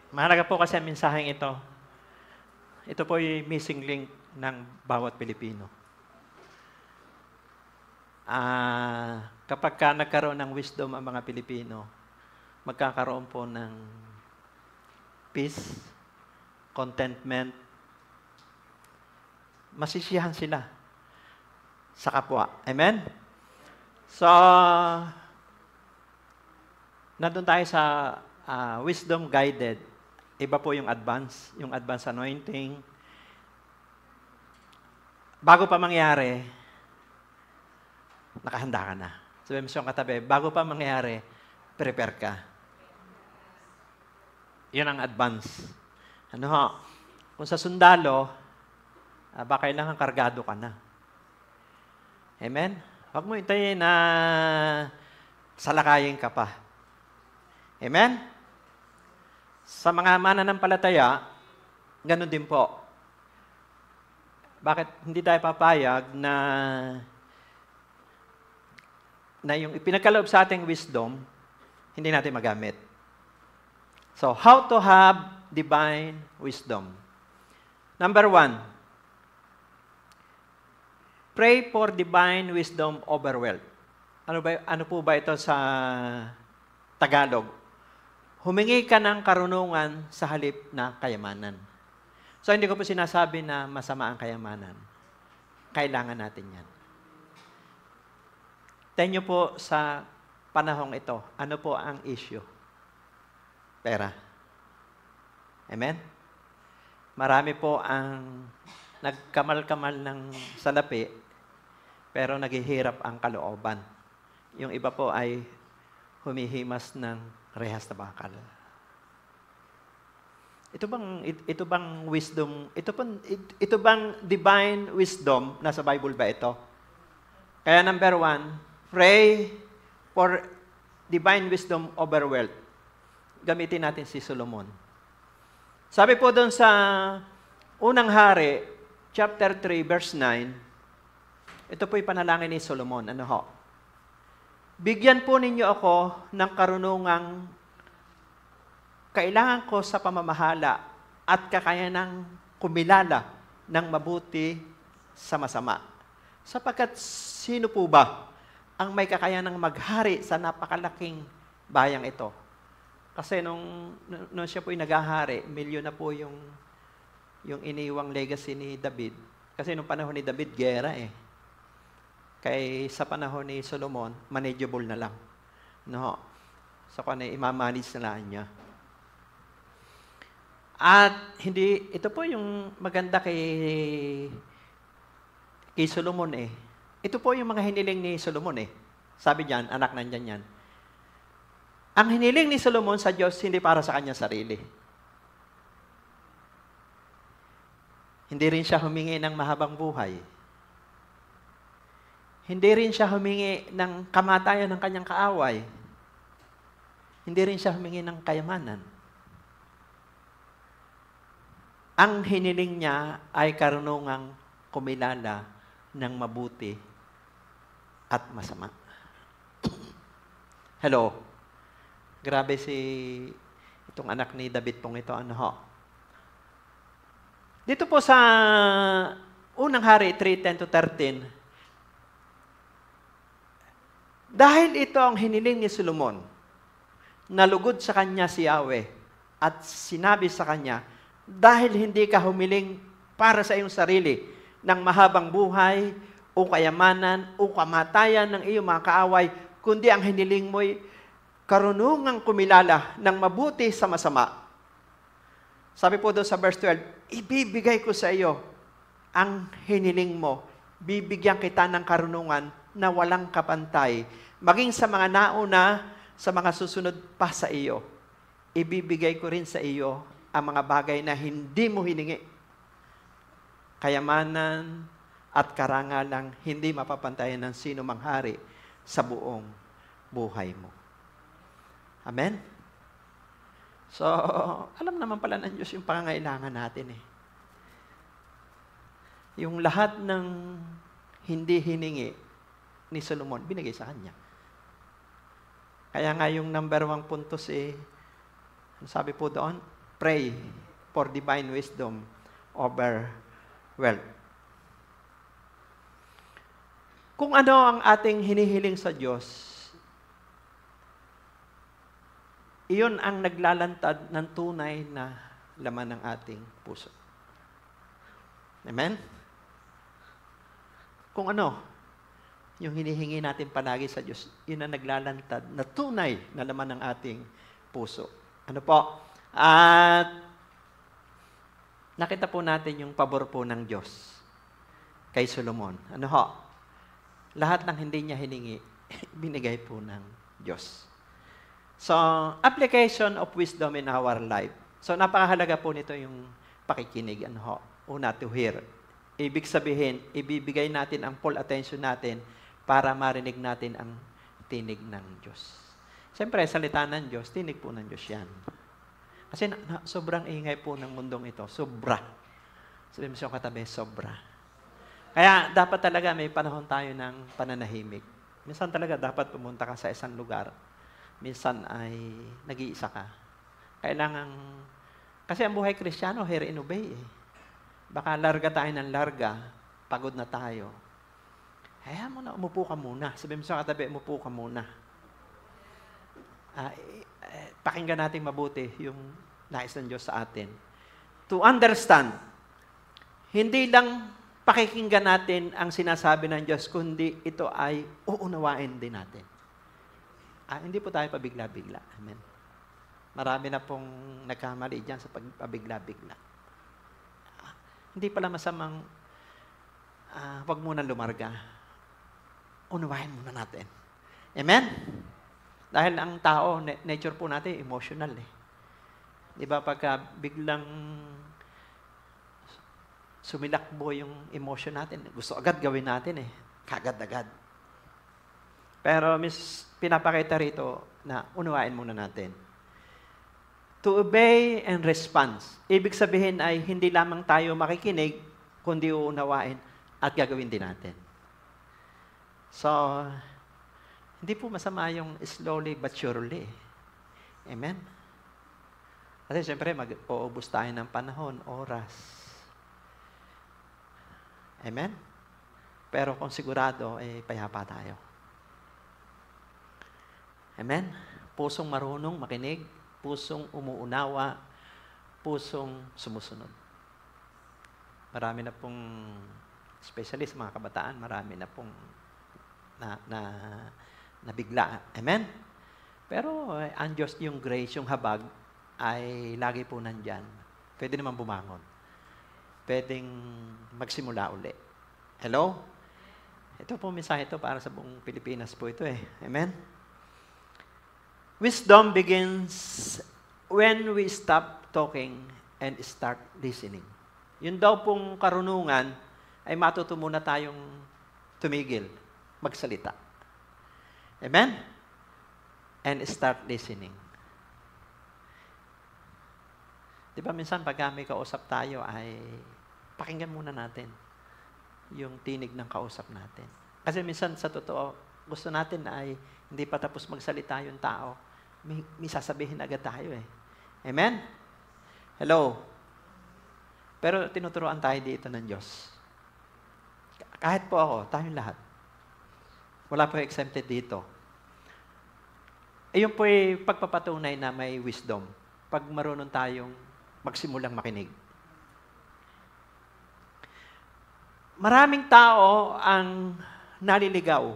Mahalaga po kasi ang mensaheng ito. Ito po yung missing link ng bawat Pilipino. Kapag ka nagkaroon ng wisdom ang mga Pilipino, magkakaroon po ng peace, contentment, masisiyahan sila sa kapwa. Amen? So, nandun tayo sa wisdom guided. Iba po yung advance anointing. Bago pa mangyari, nakahanda ka na. Sabi mo sa katabi, bago pa mangyari, prepare ka. Yun ang advance. Ano ho? Kung sa sundalo, baka kailangan kargado ka na. Amen? Huwag mo hintayin na salakayin ka pa. Amen? Sa mga mananampalataya, ganun din po. Bakit hindi tayo papayag na yung ipinagkaloob sa ating wisdom, hindi natin magamit? So, how to have divine wisdom? Number 1, pray for divine wisdom over wealth. Ano po ba ito sa Tagalog? Humingi ka ng karunungan sa halip na kayamanan. So, hindi ko po sinasabi na masama ang kayamanan. Kailangan natin yan. Tingnan niyo po sa panahong ito, ano po ang issue? Pera. Amen? Marami po ang nagkamal-kamal ng salapi, pero naghihirap ang kalooban. Yung iba po ay humihimas ng rehas na bakal. Ito bang wisdom, ito bang divine wisdom nasa Bible ba ito? Kaya number 1, pray for divine wisdom over wealth. Gamitin natin si Solomon. Sabi po doon sa unang hari, chapter 3, verse 9, ito po yung panalangin ni Solomon. Ano ho? Bigyan po ninyo ako ng karunungang kailangan ko sa pamamahala at kakayanang kumilala ng mabuti sa masama. Sapagkat sino po ba ang may kakayanang maghari sa napakalaking bayang ito? Kasi nung siya po'y naghahari, milyon na po yung iniwang legacy ni David. Kasi nung panahon ni David, gera eh. Kaya sa panahon ni Solomon, manageable na lang. No? So kung imamanage na lang niya. At ito po yung maganda kay Solomon eh. Ito po yung mga hiniling ni Solomon eh. Sabi diyan, anak nandyan yan. Ang hiniling ni Solomon sa Diyos, hindi para sa kanya sarili. Hindi rin siya humingi ng mahabang buhay. Hindi rin siya humingi ng kamatayan ng kanyang kaaway. Hindi rin siya humingi ng kayamanan. Ang hiniling niya ay karunungang kumilala ng mabuti at masama. Hello? Grabe itong anak ni David pong ito. Dito po sa unang hari, 3:10-13, dahil ito ang hiniling ni Solomon, nalugod sa kanya si Yahweh at sinabi sa kanya, dahil hindi ka humiling para sa iyong sarili ng mahabang buhay o kayamanan o kamatayan ng iyong mga kaaway, kundi ang hiniling mo'y karunungang kumilala ng mabuti sa masama. Sabi po doon sa verse 12, ibibigay ko sa iyo ang hiniling mo. Bibigyan kita ng karunungan na walang kapantay. Maging sa mga nauna, sa mga susunod pa sa iyo. Ibibigay ko rin sa iyo ang mga bagay na hindi mo hiningi. Kayamanan at karangalang hindi mapapantayan ng sino mang hari sa buong buhay mo. Amen? So, alam naman pala ng Diyos yung pangangailangan natin eh. Yung lahat ng hindi hiningi ni Solomon, binigay sa kanya. Kaya nga yung number 1 puntos sabi po doon, pray for divine wisdom over wealth. Kung ano ang ating hinihiling sa Diyos, iyon ang naglalantad ng tunay na laman ng ating puso. Amen? Kung ano, yung hinihingi natin palagi sa Diyos, yun ang naglalantad na tunay na laman ng ating puso. Ano po? At nakita po natin yung pabor po ng Diyos kay Solomon. Ano ho? Lahat ng hindi niya hiningi, binigay po ng Diyos. So, application of wisdom in our life. So, napakahalaga po nito yung pakikinig. Una, to hear. Ibig sabihin, ibibigay natin ang full attention natin para marinig natin ang tinig ng Diyos. Siyempre, salita ng Diyos, tinig po ng Diyos yan. Kasi sobrang ingay po ng mundong ito. Sobra. Sabi mo siya katabi, sobra. Kaya dapat talaga may panahon tayo ng pananahimik. Minsan talaga dapat pumunta ka sa isang lugar. Minsan ay nag-iisa ka. Kasi ang buhay Kristiyano, hear and obey eh. Baka larga tayo ng larga, pagod na tayo. Hayaan mo na, umupo ka muna. Sabi mo sa katabi, umupo ka muna. Pakinggan natin mabuti yung nais ng Diyos sa atin. To understand, hindi lang pakikinggan natin ang sinasabi ng Diyos, kundi ito ay uunawain din natin. Hindi po tayo pabigla-bigla. Amen. Marami na pong nagkamali dyan sa pabigla-bigla. Hindi pala masamang wag muna lumarga. Unawain muna natin. Amen? Dahil ang tao, nature po natin, emotional eh. Di ba pagka biglang sumilakbo yung emotion natin, gusto agad gawin natin eh. Kagad-agad. Pero pinapakita rito na unawain muna natin. To obey and respond. Ibig sabihin ay hindi lamang tayo makikinig, kundi uunawain at gagawin din natin. So, hindi po masama yung slowly but surely. Amen? Kasi siyempre, mag-uubos tayo ng panahon, oras. Amen? Pero kung sigurado, payapa tayo. Amen? Pusong marunong makinig, pusong umuunawa, pusong sumusunod. Marami na pong specialist, mga kabataan, marami na pong nabigla. Amen? Pero ang Diyos, yung grace, yung habag, ay lagi po nandyan. Pwede naman bumangon. Pwedeng magsimula uli. Hello? Ito po, mensahe ito para sa buong Pilipinas po ito eh. Amen? Wisdom begins when we stop talking and start listening. Yun daw pong karunungan ay matuto muna tayong tumigil, magsalita. Amen? And start listening. Di ba minsan pag may kausap tayo ay pakinggan muna natin yung tinig ng kausap natin. Kasi minsan sa totoo, gusto natin ay hindi pa tapos magsalita yung tao. May sasabihin agad tayo eh. Amen? Hello? Pero tinuturoan tayo dito ng Diyos. Kahit po ako, tayong lahat. Wala po exempted dito. Ayun po ay pagpapatunay na may wisdom. Pag marunong tayong magsimulang makinig. Maraming tao ang naliligaw.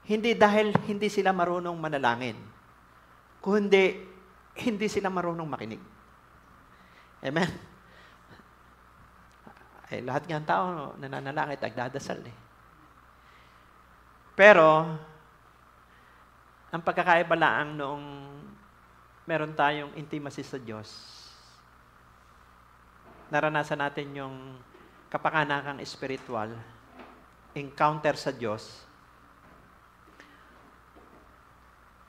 Hindi dahil hindi sila marunong manalangin, kundi hindi sila marunong makinig. Amen? Eh, lahat ng tao nananalangin at nagdadasal eh. Pero, ang pagkakaiba lang noong meron tayong intimacy sa Diyos, naranasan natin yung kapakanakang spiritual, encounter sa Diyos,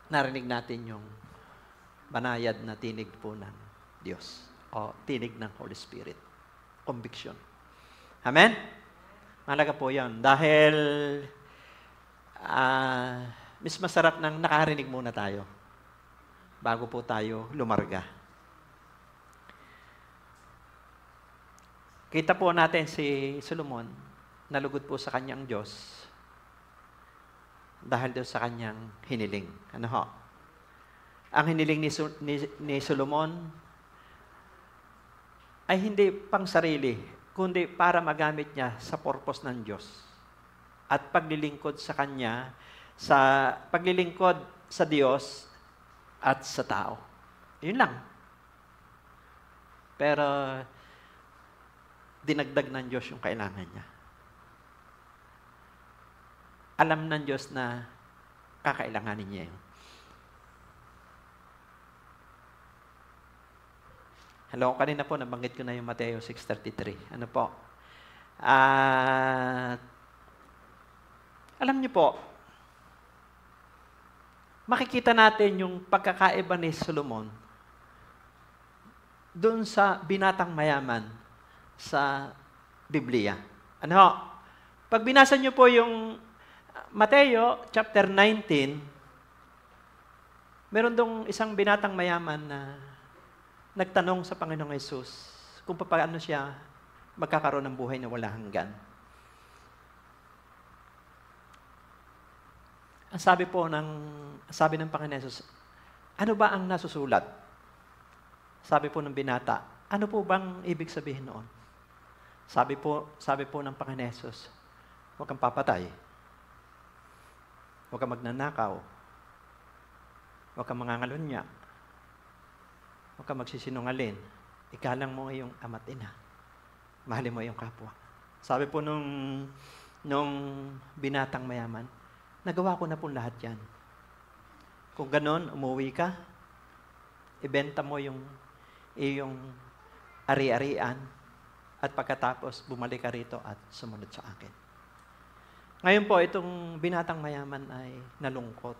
narinig natin yung banayad na tinig po ng Diyos o tinig ng Holy Spirit. Conviction. Amen? Mahalaga po yan. Dahil mas masarap nang nakarinig muna tayo bago po tayo lumarga. Kita po natin si Solomon, nalugod po sa kanyang Diyos dahil doon sa kanyang hiniling. Ano ho? Ang hiniling ni Solomon ay hindi pang sarili, kundi para magamit niya sa purpose ng Diyos at paglilingkod sa Kanya, sa paglilingkod sa Diyos at sa tao. Yun lang. Pero dinagdag ng Diyos yung kailangan niya. Alam ng Diyos na kakailanganin niya yun. Hello, kanina po nabanggit ko na yung Mateo 6:33. Ano po? Alam niyo po, makikita natin yung pagkakaiba ni Solomon doon sa binatang mayaman sa Biblia. Ano? Pag binasa niyo po yung Mateo chapter 19, meron dong isang binatang mayaman na nagtanong sa Panginoong Hesus kung paano siya magkakaroon ng buhay na wala hanggan. Ang sabi ng Panginoong Hesus, ano ba ang nasusulat? Sabi po ng binata, ano po bang ibig sabihin noon? Sabi po ng Panginoong Hesus, huwag kang papatay. Huwag kang magnanakaw. Huwag kang mangangalunya. Huwag kang magsisinungalin. Igalang mo iyong ama't ina. Mahalin mo iyong kapwa. Sabi po nung binatang mayaman, nagawa ko na po lahat yan. Kung ganon, umuwi ka, ibenta mo yung iyong ari-arian, at pagkatapos, bumalik ka rito at sumunod sa akin. Ngayon po, itong binatang mayaman ay nalungkot.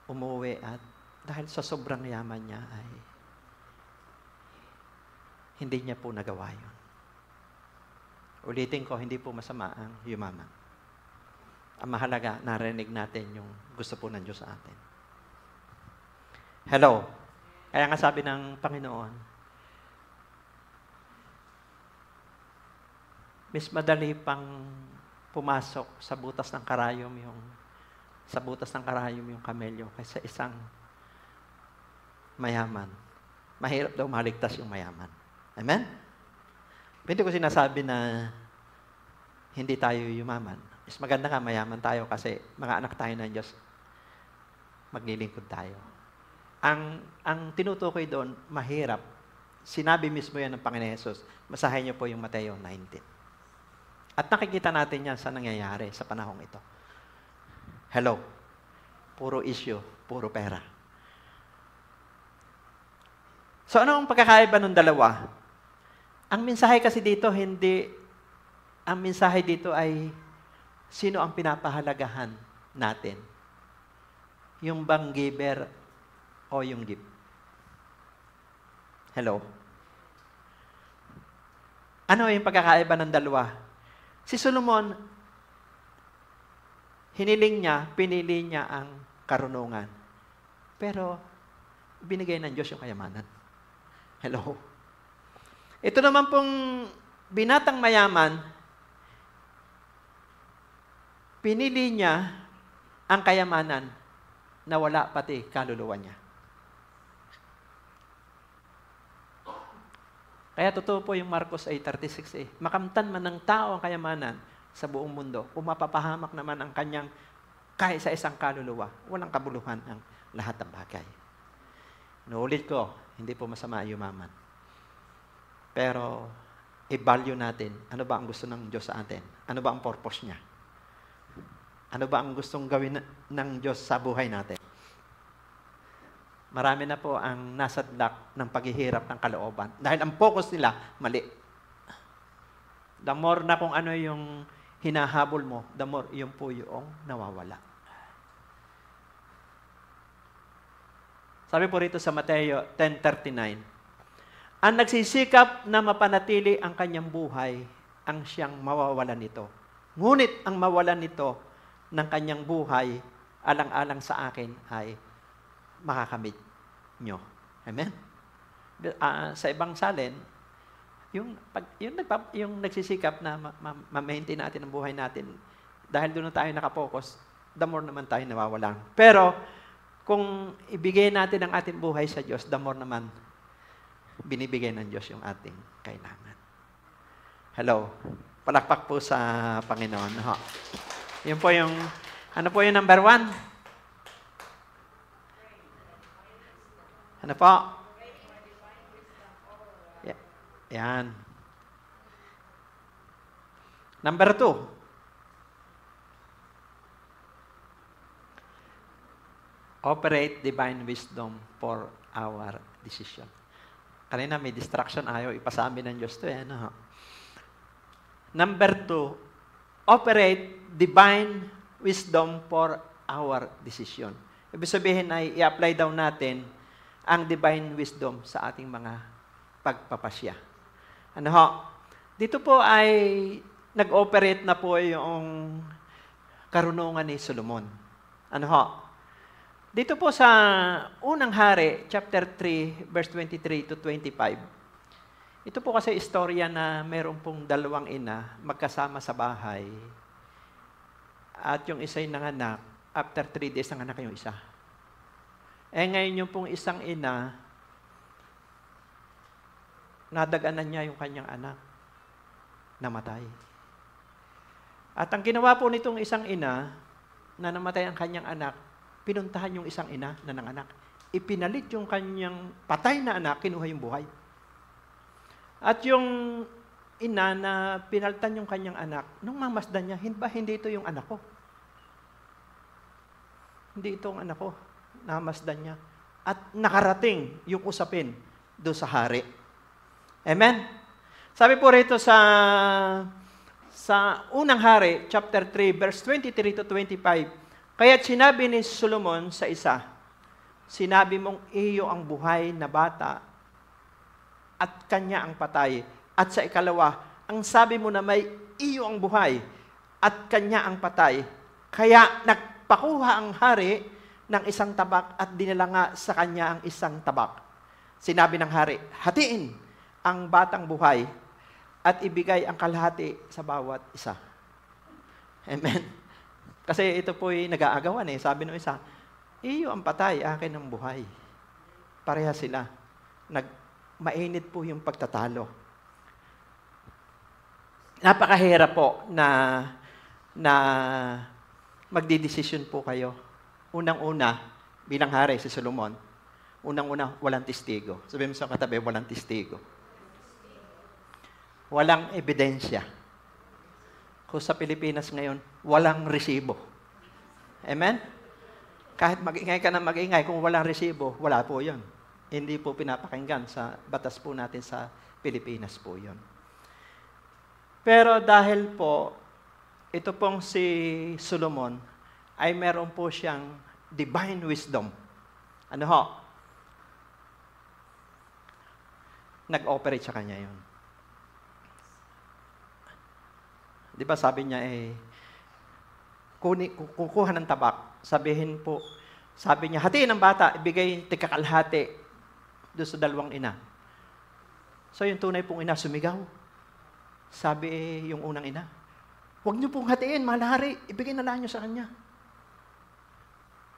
Umuwi at dahil sa sobrang yaman niya ay hindi niya po nagawa yun. Ulitin ko, hindi po masama ang yumaman. Ang mahalaga, narinig natin yung gusto po ng Diyos sa atin. Hello. Kaya nga sabi ng Panginoon, mas madali pang pumasok sa butas ng karayom yung kamelyo kaysa isang mayaman. Mahirap daw maligtas yung mayaman. Amen? Hindi ko sinasabi na hindi tayo yumaman. Mas maganda nga mayaman tayo kasi mga anak tayo ng Diyos. Maglilingkod tayo. Ang tinutukoy doon, mahirap. Sinabi mismo yan ng Panginoon Jesus. Masahin niyo po yung Mateo 19. At nakikita natin yan sa nangyayari sa panahong ito. Hello. Puro issue, puro pera. So ano ang pagkakaiba ng dalawa? Ang mensahe kasi dito, ang mensahe dito ay sino ang pinapahalagahan natin? Yung bang giver o yung give? Hello? Ano yung pagkakaiba ng dalawa? Si Solomon, pinili niya ang karunungan. Pero, binigay ng Diyos yung kayamanan. Hello? Ito naman pong binatang mayaman, pinili niya ang kayamanan na wala pati kaluluwa niya. Kaya totoo po yung Marcos 8:36. Makamtan man ng tao ang kayamanan sa buong mundo, kung mapapahamak naman ang kanyang kahit sa isang kaluluwa, walang kabuluhan ang lahat ng bagay. Inuulit ko, hindi po masama yumaman. Pero, i-value natin, ano ba ang gusto ng Diyos sa atin? Ano ba ang purpose niya? Ano ba ang gustong gawin ng Diyos sa buhay natin? Marami na po ang nasadlak ng paghihirap ng kalooban. Dahil ang focus nila, mali. The more na kung ano yung hinahabol mo, the more yung po yung nawawala. Sabi po rito sa Mateo 10:39, ang nagsisikap na mapanatili ang kanyang buhay, ang siyang mawawalan nito. Ngunit ang mawalan nito ng kanyang buhay, alang-alang sa akin, ay makakamit nyo. Amen? Sa ibang salin, yung nagsisikap na ma-maintain natin ang buhay natin, dahil doon na tayo nakapokus, the more naman tayo nawawalan. Pero, kung ibigay natin ang ating buhay sa Diyos, the more naman, binibigay ng Diyos yung ating kailangan. Hello? Palakpak po sa Panginoon. Ho. Yun po yung, ano po yung number 1? Ano po? Yan. Number 2. Operate divine wisdom for our decision. Kanina may distraction, ayaw ipasami ng Diyos to. Ano? Number 2, operate divine wisdom for our decision. Ibig sabihin ay i-apply daw natin ang divine wisdom sa ating mga pagpapasya. Ano ho? Dito po ay nag-operate na po yung karunungan ni Solomon. Ano ho? Dito po sa unang hari, chapter 3, verse 23 to 25. Ito po kasi istorya na meron pong dalawang ina magkasama sa bahay. At yung isa'y nanganak, after 3 days nanganak yung isa. Ngayon yung pong isang ina, nadaganan niya yung kanyang anak, namatay. At ang ginawa po nitong isang ina, na namatay ang kanyang anak, pinuntahan yung isang ina na nanganak. Ipinalit yung kanyang patay na anak, kinuha yung buhay. At yung ina na pinaltan yung kanyang anak, nung mamasdan niya, hindi ito yung anak ko. Hindi ito ang anak ko. Namasdan niya. At nakarating yung usapin doon sa hari. Amen? Sabi po rito sa unang hari, chapter 3, verse 23 to 25, kaya't sinabi ni Solomon sa isa, sinabi mong iyo ang buhay na bata at kanya ang patay. At sa ikalawa, ang sabi mo na may iyo ang buhay at kanya ang patay. Kaya nagpakuha ang hari ng isang tabak at dinala nga sa kanya ang isang tabak. Sinabi ng hari, hatiin ang batang buhay at ibigay ang kalahati sa bawat isa. Amen. Kasi ito po'y nag-aagawan eh. Sabi ng isa, iyo ang patay, akin ang buhay. pareha sila. Mainit po yung pagtatalo. Napakahirap po na magdidesisyon po kayo. Unang-una, bilang hari si Solomon, unang-una, walang testigo. Sabihin mo sa katabi, walang testigo. Walang ebidensya. Kung sa Pilipinas ngayon, walang resibo. Amen? Kahit mag-ingay ka na mag-ingay, kung walang resibo, wala po yun. Hindi po pinapakinggan sa batas po natin sa Pilipinas po yun. Pero dahil po, ito pong si Solomon, ay meron po siyang divine wisdom. Ano ho? Nag-operate sa kanya yun. Di ba sabi niya kukuha ng tabak, sabihin po, sabi niya, hatiin ang bata, ibigay tikakalhati doon sa dalawang ina. So yung tunay pong ina, sumigaw. Sabi yung unang ina, huwag niyo pong hatiin, mahal hari, ibigay na lang niyo sa kanya.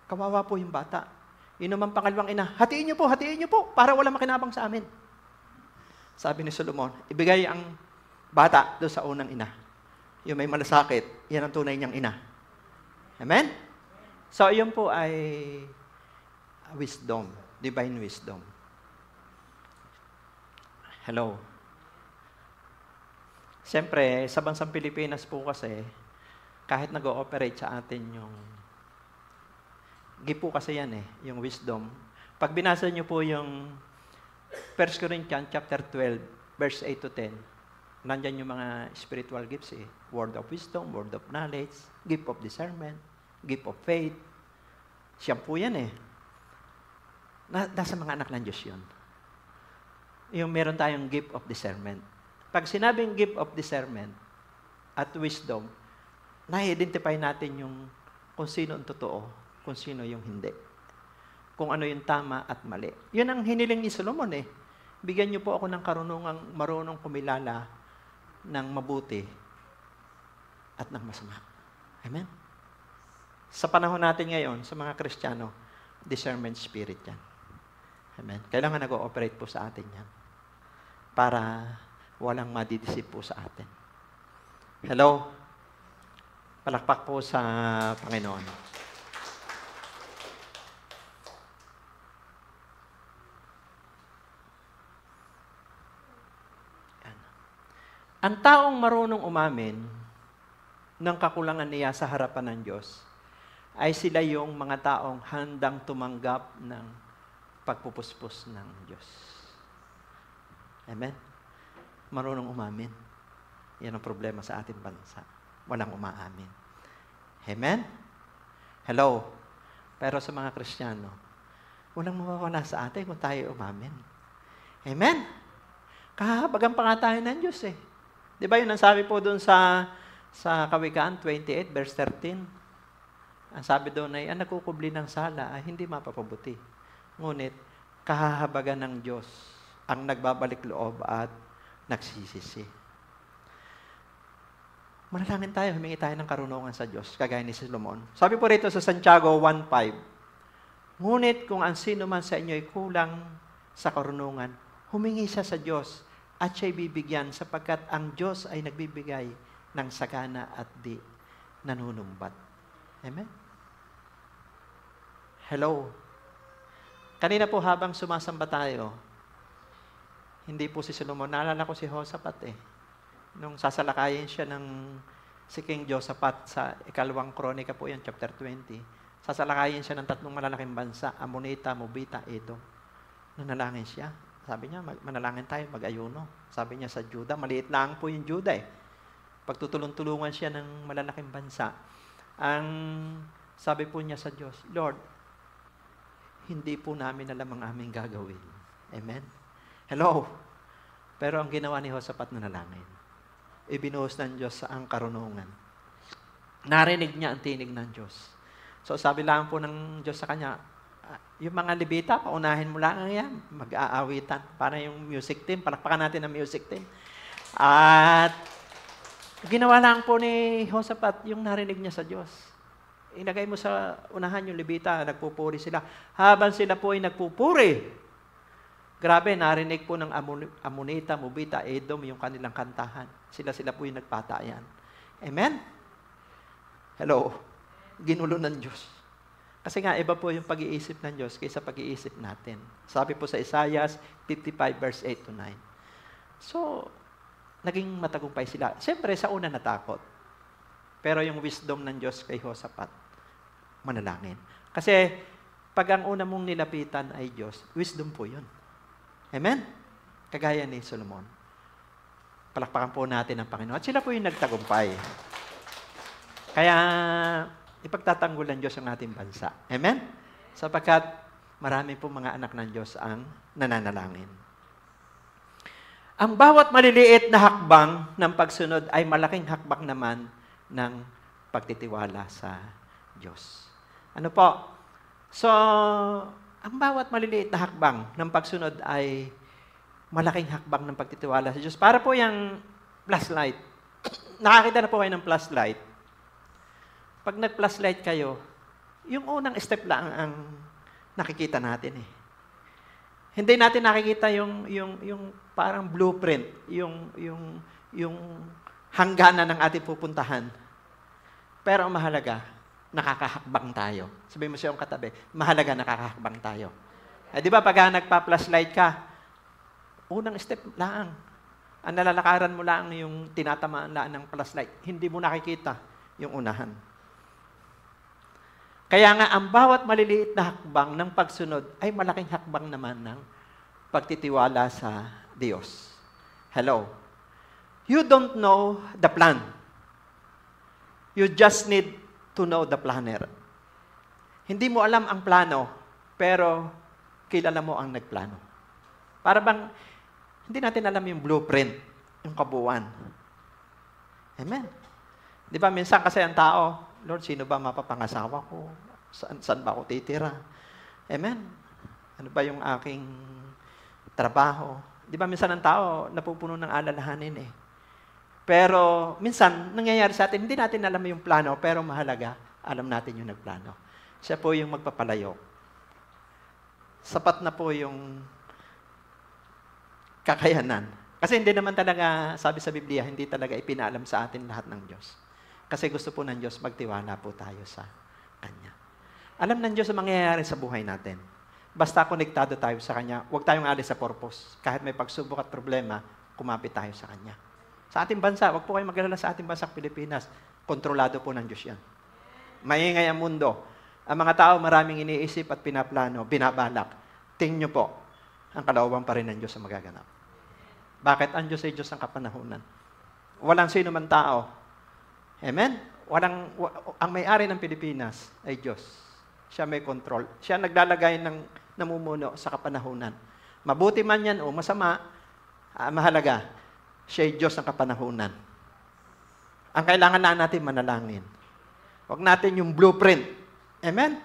Kawawa po yung bata. Yun naman pangalawang ina, hatiin niyo po, para wala makinabang sa amin. Sabi ni Solomon, ibigay ang bata doon sa unang ina. Yung may malasakit, yan ang tunay niyang ina. Amen? So, yun po ay wisdom, divine wisdom. Hello. Siyempre, sa bansang Pilipinas po kasi, kahit nag-ooperate sa atin yung, po kasi yan yung wisdom. Pag binasa niyo po yung 1 Corinthians chapter 12, verse 8 to 10, nandyan yung mga spiritual gifts Word of wisdom, word of knowledge, gift of discernment, gift of faith. Siya po yan nasa mga anak ng Diyos yun. Yung meron tayong gift of discernment. Pag sinabing gift of discernment at wisdom, na-identify natin yung kung sino ang totoo, kung sino yung hindi. Kung ano yung tama at mali. Yun ang hiniling ni Solomon Bigyan niyo po ako ng karunungang marunong kumilala ng mabuti at ng masama. Amen? Sa panahon natin ngayon, sa mga Kristiyano, discernment spirit yan. Amen? Kailangan nag-ooperate po sa atin yan. Para walang madidisip po sa atin. Hello? Palakpak po sa Panginoon. Yan. Ang taong marunong umamin ng kakulangan niya sa harapan ng Diyos ay sila yung mga taong handang tumanggap ng pagpupuspos ng Diyos. Amen? Marunong umamin. Yan ang problema sa ating bansa. Walang umaamin. Amen? Hello? Pero sa mga Kristiyano, walang mawawala sa atin kung tayo umamin. Amen? Kahabagan pa nga tayo ng Diyos Di ba yun ang sabi po doon sa Kawikaan 28, verse 13? Ang sabi doon ay, ang nagkukubli ng sala ay hindi mapapabuti. Ngunit, kahahabagan ng Diyos ang nagbabalik loob at nagsisisi. Manalangin tayo, humingi tayo ng karunungan sa Diyos, kagaya ni Solomon. Sabi po rito sa Santiago 1:5, ngunit kung ang sino man sa inyo ay kulang sa karunungan, humingi siya sa Diyos at siya'y bibigyan sapagkat ang Diyos ay nagbibigay ng sagana at di nanunumbat. Amen? Hello? Kanina po habang sumasamba tayo, hindi po si Solomon. Naalala ko si Josaphat Nung sasalakayin siya ng si King Josaphat sa ikalawang kronika po yan, chapter 20. Sasalakayin siya ng 3 malalaking bansa, Amonita, Mobita, Edom. Nanalangin siya. Sabi niya, manalangin tayo, mag-ayuno. Sabi niya sa Juda, maliit lang po yung Juda Pagtutulong-tulungan siya ng malalaking bansa. Ang sabi po niya sa Diyos, Lord, hindi po namin alam ang aming gagawin. Amen? Hello? Pero ang ginawa ni Josaphat na nanalangin, ibinuhos ng Diyos ang karunungan. Narinig niya ang tinig ng Diyos. So sabi lang po ng Diyos sa kanya, yung mga Levita, paunahin mo lang yan, mag-aawitan. Para yung music team, palakpakan natin ang music team. At ginawa lang po ni Josaphat yung narinig niya sa Diyos. Ilagay mo sa unahan yung Levita, nagpupuri sila. Habang sila po ay nagpupuri, Grabe, narinig po ng Amonita, Mobita, Edom, yung kanilang kantahan. Sila po yung nagpatayan. Amen? Hello? Ginulo ng Diyos. Kasi nga, iba po yung pag-iisip ng Diyos kaysa pag-iisip natin. Sabi po sa Isaiah 55 verse 8 to 9. So, naging matagumpay sila. Siyempre, sa una natakot. Pero yung wisdom ng Diyos kay Hosapat, manalangin. Kasi, pag ang una mong nilapitan ay Diyos, wisdom po yun. Amen? Kagaya ni Solomon. Palakpakan po natin ang Panginoon. At sila po yung nagtagumpay. Kaya, ipagtatanggol ng Diyos ang ating bansa. Amen? Sapagkat marami po mga anak ng Diyos ang nananalangin. Ang bawat maliliit na hakbang ng pagsunod ay malaking hakbang naman ng pagtitiwala sa Diyos. Ano po? So, ang bawat maliliit na hakbang ng pagsunod ay malaking hakbang ng pagtitiwala sa Diyos. Para po yung flashlight. Nakakita na po kayo ng flashlight. Pag nag-flashlight kayo, yung unang step lang ang nakikita natin eh. Hindi natin nakikita yung parang blueprint, yung hangganan ng ating pupuntahan. Pero ang mahalaga, nakakahakbang tayo. Sabihin mo siya yung katabi, mahalaga nakakahakbang tayo. Di ba pag nagpa-flashlight ka, unang step lang. Ang nalalakaran mo lang yung tinatamaan lang ng flashlight. Hindi mo nakikita yung unahan. Kaya nga, ang bawat maliliit na hakbang ng pagsunod ay malaking hakbang naman ng pagtitiwala sa Diyos. Hello? You don't know the plan. You just need to know the planner. Hindi mo alam ang plano, pero kilala mo ang nagplano. Para bang, hindi natin alam yung blueprint, yung kabuuan. Amen. Di ba, minsan kasi ang tao, Lord, sino ba mapapangasawa ko? Saan ba ako titira? Amen. Ano ba yung aking trabaho? Di ba, minsan ang tao, napupuno ng alalahanin eh. Pero minsan, nangyayari sa atin, hindi natin alam yung plano, pero mahalaga, alam natin yung nagplano. Siya po yung magpapalayo. Sapat na po yung kakayanan. Kasi hindi naman talaga, sabi sa Biblia, hindi talaga ipinaalam sa atin lahat ng Diyos. Kasi gusto po ng Diyos, magtiwala po tayo sa Kanya. Alam ng Diyos ang mangyayari sa buhay natin. Basta konektado tayo sa Kanya, huwag tayong alis sa purpose. Kahit may pagsubok at problema, kumapit tayo sa Kanya. Sa ating bansa, wag po kayong mag-alala sa ating bansa, Pilipinas. Kontrolado po ng Diyos yan. Maingay ang mundo. Ang mga tao maraming iniisip at pinaplano, binabalak. Tingin nyo po, ang kalooban pa rin ng Diyos ang magaganap. Bakit? Ang Diyos ay Diyos ng kapanahunan. Walang sino man tao. Amen? Ang may-ari ng Pilipinas ay Diyos. Siya may control. Siya naglalagay ng namumuno sa kapanahunan. Mabuti man yan o masama, mahalaga. Siya ay Diyos ng kapanahunan. Ang kailangan na natin manalangin. Huwag natin yung blueprint. Amen?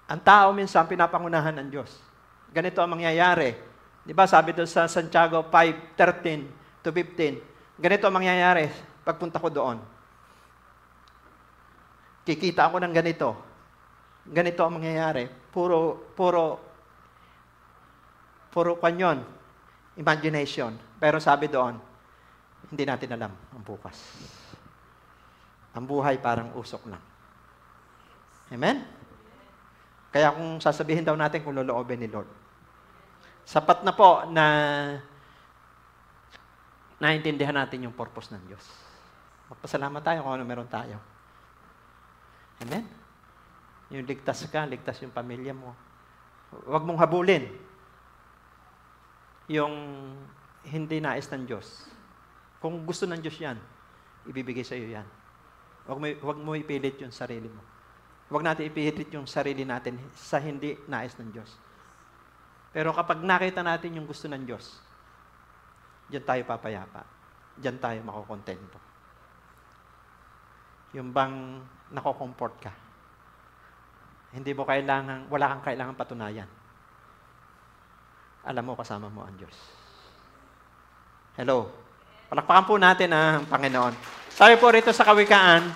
Ang tao minsan pinapangunahan ng Diyos. Ganito ang mangyayari. Di ba sabi doon sa Santiago 5:13 to 15, ganito ang mangyayari pagpunta ko doon. Kikita ako ng ganito. Ganito ang mangyayari. Puro kanyon. Imagination. Pero sabi doon, hindi natin alam ang bukas. Ang buhay parang usok lang. Amen? Kaya kung sasabihin daw natin kung loloobin ni Lord, sapat na po na naintindihan natin yung purpose ng Diyos. Magpasalamat tayo kung ano meron tayo. Amen? Yung ligtas ka, ligtas yung pamilya mo. Huwag mong habulin yung hindi nais ng Diyos. Kung gusto ng Diyos yan, ibibigay sa iyo yan. Huwag mo ipilit yung sarili mo. Huwag natin ipilit yung sarili natin sa hindi nais ng Diyos. Pero kapag nakita natin yung gusto ng Diyos, diyan tayo papayapa. Diyan tayo makukontento. Yung bang nakokomfort ka. Hindi mo wala kang kailangan patunayan. Alam mo, kasama mo ang Diyos. Hello. Palakpakan po natin ang Panginoon. Sabi po rito sa Kawikaan,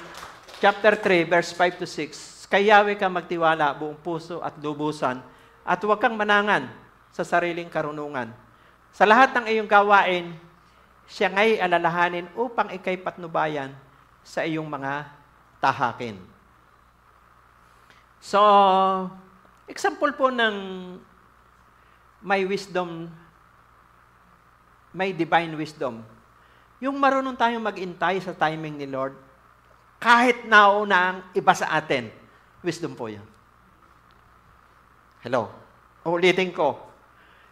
chapter 3, verse 5 to 6, kay Yahweh ka magtiwala buong puso at lubusan At huwag kang manangan sa sariling karunungan. Sa lahat ng iyong gawain, siya nga'y alalahanin upang ikay patnubayan sa iyong mga tahakin. So, example po ng may wisdom, may divine wisdom. Yung marunong tayong mag-intay sa timing ni Lord, kahit nauna ang iba sa atin, wisdom po yan. Hello? Ulitin ko.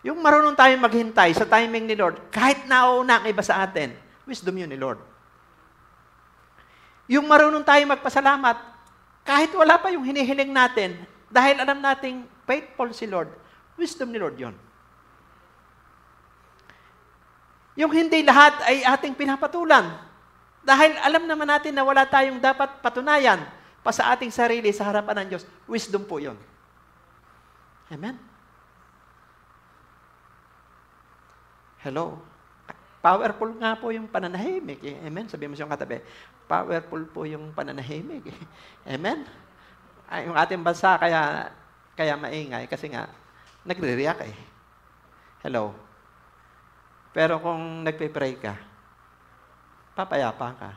Yung marunong tayong maghintay sa timing ni Lord, kahit nauna ang iba sa atin, wisdom yun ni Lord. Yung marunong tayong magpasalamat, kahit wala pa yung hinihiling natin, dahil alam nating faithful si Lord, wisdom ni Lord yun. Yung hindi lahat ay ating pinapatulan, dahil alam naman natin na wala tayong dapat patunayan pa sa ating sarili sa harapan ng Diyos, wisdom po yun. Amen? Hello? Powerful nga po yung pananahimik. Eh. Amen? Sabihin mo siyang katabi, powerful po yung pananahimik. Eh. Amen? Ay, yung ating bansa kaya maingay kasi nga nagre-react eh. Hello? Pero kung nagpe-pray ka, papayapa ka.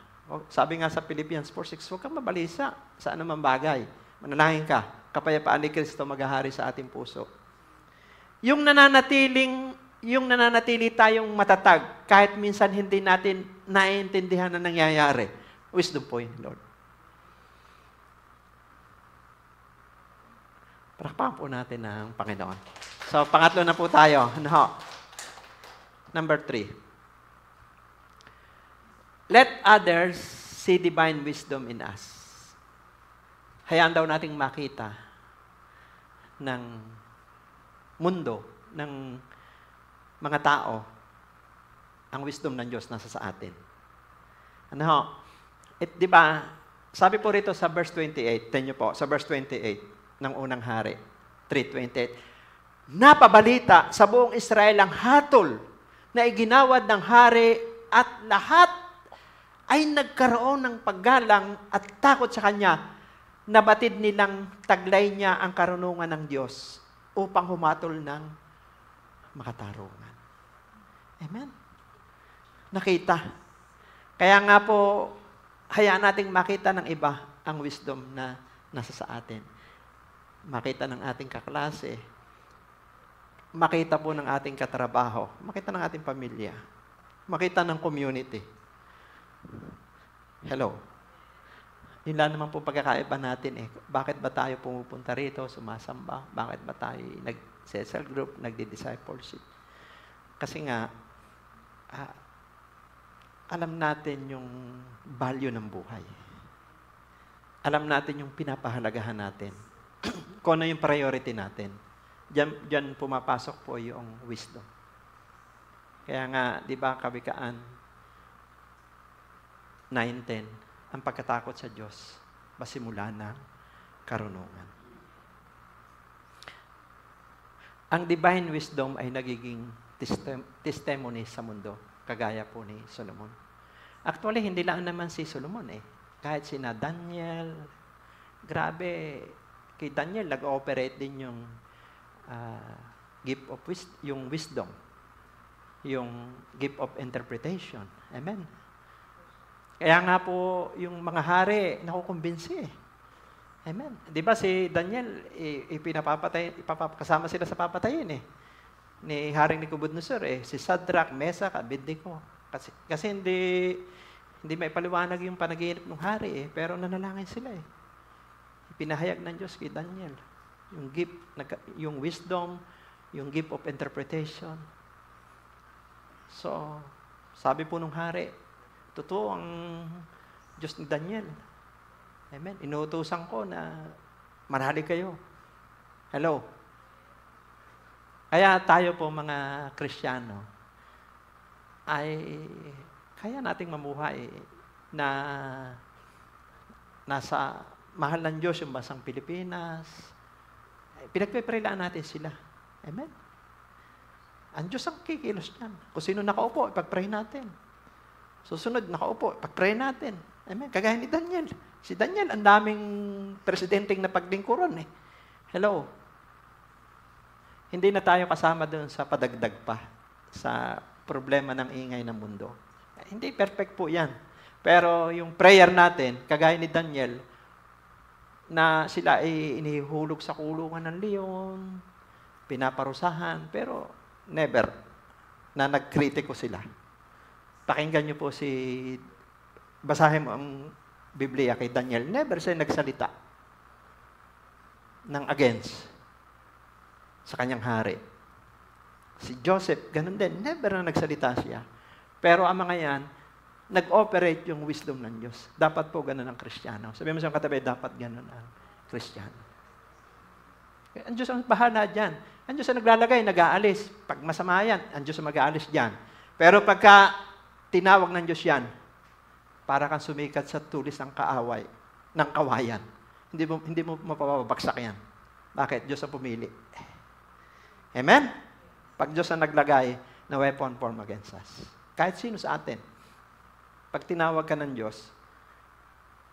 Sabi nga sa Philippians 4:6, huwag kang mabalisa sa anumang bagay. Manalangin ka, kapayapaan ni Kristo maghahari sa ating puso. Yung nananatili tayong matatag, kahit minsan hindi natin naiintindihan na nangyayari. Wisdom po yun, Lord. Palakpakan po natin ang Panginoon. So, pangatlo na po tayo. Ano? Number 3. Let others see divine wisdom in us. Hayaan daw nating makita ng mundo, ng mga tao, ang wisdom ng Diyos nasa sa atin. Ano ho? Di ba, sabi po rito sa verse 28, tenyo po, sa verse 28 ng unang hari, 3:28, napabalita sa buong Israel ang hatol na iginawad ng hari at lahat ay nagkaroon ng paggalang at takot sa Kanya. Nabatid nilang taglay niya ang karunungan ng Diyos upang humatol ng makatarungan. Amen? Nakita. Kaya nga po, hayaan nating makita ng iba ang wisdom na nasa sa atin. Makita ng ating kaklase, makita po ng ating katrabaho, makita ng ating pamilya, makita ng community. Hello? Yun lang naman po pagkakaiba natin eh. Bakit ba tayo pumupunta rito, sumasamba? Bakit ba tayo nag-cell group, nagdi-discipleship? Kasi nga, alam natin yung value ng buhay. Alam natin yung pinapahalagahan natin. Kung ano yung priority natin. Diyan pumapasok po yung wisdom. Kaya nga, di ba, Kawikaan 9:10, ang pagkatakot sa Diyos, masimula ng karunungan. Ang divine wisdom ay nagiging testimony sa mundo, kagaya po ni Solomon. Actually, hindi lang naman si Solomon eh. Kahit sina Daniel, grabe, kay Daniel, nag-ooperate din yung gift of wisdom, yung gift of interpretation. Amen. Kaya nga po, yung mga hari, nakukumbinsi eh. Amen. Di ba si Daniel, kasama sila sa papatayin eh. Ni Haring Nebuchadnezzar eh. Si Shadrach, Meshach, Abednego. Kasi hindi may paliwanag yung panaginip ng hari eh. Pero nanalangin sila eh. Ipinahayag ng Diyos kay Daniel. Yung gift, yung wisdom, yung gift of interpretation. So, sabi po nung hari, totoo ang Diyos ni Daniel. Amen. Inuutosan ko na manali kayo. Hello. Kaya tayo po mga Kristiyano ay kaya nating mamuhay na nasa mahal ng Diyos yung bansang Pilipinas. Pinagpe-praylaan natin sila. Amen. Ang Diyos ang kikilos niyan. Kung sino nakaupo, ipag-pray natin. Susunod, nakaupo, pag-pray natin. Amen. Kagaya ni Daniel. Si Daniel, ang daming presidenteng napaglingkuran eh. Hello. hindi na tayo kasama doon sa padagdag pa sa problema ng ingay ng mundo. Hindi perfect po yan. Pero yung prayer natin, kagaya ni Daniel, na sila ay inihulog sa kulungan ng leon, pinaparusahan, pero never na nagkritiko sila. Pakinggan niyo po basahin mo ang Biblia kay Daniel, never siya nagsalita ng against sa kanyang hari. Si Joseph, ganun din, never na nagsalita siya. Pero ang mga yan, nag-operate yung wisdom ng Diyos. Dapat po ganun ang Kristiyano. Sabi mo sa katabi, dapat ganun ang Kristiyano. Ang Diyos ang bahala dyan. Ang Diyos ang naglalagay, nag-aalis. Pag masama yan, ang Diyos ang mag-aalis dyan. Pero pagka tinawag ng Diyos yan, para kang sumikat sa tulis ng kawayan. Hindi mo mapapabagsak yan. Bakit? Diyos ang pumili. Amen? Pag Diyos ang naglagay na weapon form against us. Kahit sino sa atin. Pag tinawag ka ng Diyos,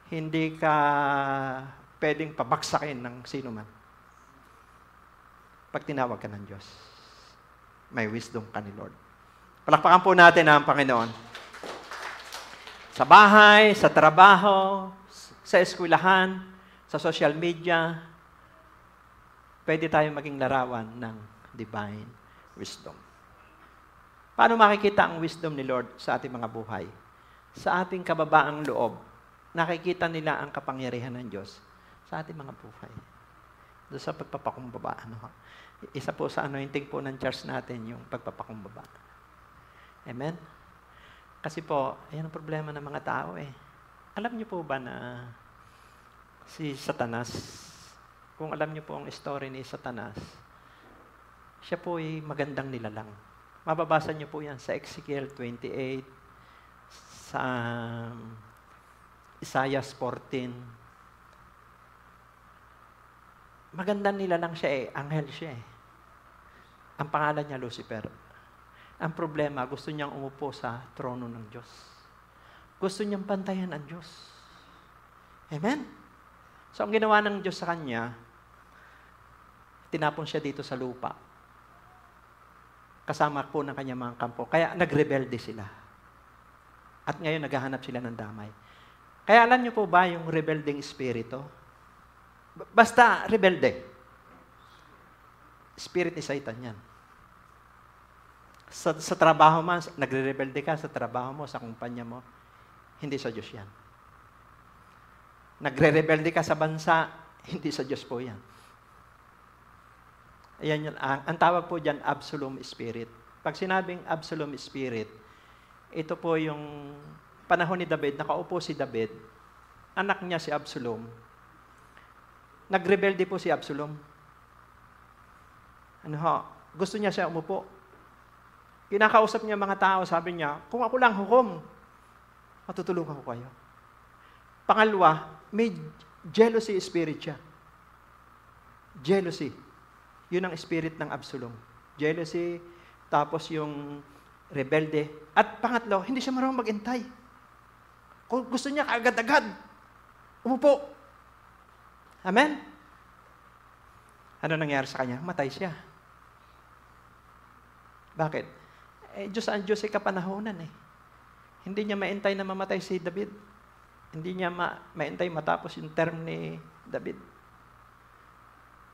hindi ka pwedeng pabagsakin ng sino man. Pag tinawag ka ng Diyos, may wisdom ka ni Lord. Palakpakan po natin ang Panginoon. Sa bahay, sa trabaho, sa eskwelahan, sa social media, pwede tayo maging larawan ng divine wisdom. Paano makikita ang wisdom ni Lord sa ating mga buhay? Sa ating kababaang loob, nakikita nila ang kapangyarihan ng Diyos sa ating mga buhay. Doon sa pagpapakumbaba. Isa po sa anointing po ng church natin, yung pagpapakumbaba. Amen? Kasi po, ayan ang problema ng mga tao eh. Alam niyo po ba na si Satanas, kung alam niyo po ang story ni Satanas, siya po ay magandang nilalang. Mababasa niyo po yan sa Ezekiel 28, sa Isaiah 14. Magandang nilalang siya eh, anghel siya eh. Ang pangalan niya Lucifer. Ang problema, gusto niyang umupo sa trono ng Diyos. Gusto niyang pantayan ang Diyos. Amen? So, ang ginawa ng Diyos sa kanya, tinapon siya dito sa lupa. Kasama po ng kanyang mga kampo. Kaya nagrebelde sila. At ngayon, naghahanap sila ng damay. Kaya alam niyo po ba yung rebelding espiritu? Basta rebelde. Spirit ni Satan yan. Sa trabaho man, nagre-rebelde ka sa trabaho mo, sa kumpanya mo, hindi sa Diyos yan. Nagre-rebelde ka sa bansa, hindi sa Diyos po yan. Ayan yun. Ang tawag po dyan, Absalom Spirit. Pag sinabing Absalom Spirit, ito po yung panahon ni David, nakaupo si David, anak niya si Absalom. Nagrebelde po si Absalom. Gusto niya siya umupo. Kinakausap niya mga tao, sabi niya, kung ako lang hukom, matutulungan ko kayo. Pangalawa, may jealousy spirit siya. Jealousy. Yun ang spirit ng Absalom. Jealousy, tapos yung rebelde. At pangatlo, hindi siya marunong mag-intay. Kung gusto niya kaagad-agad, umupo. Amen? Ano nangyari sa kanya? Matay siya. Bakit? Diyos ang Diyos ay kapanahonan eh. Hindi niya maintay na mamatay si David. Hindi niya maintay matapos yung term ni David.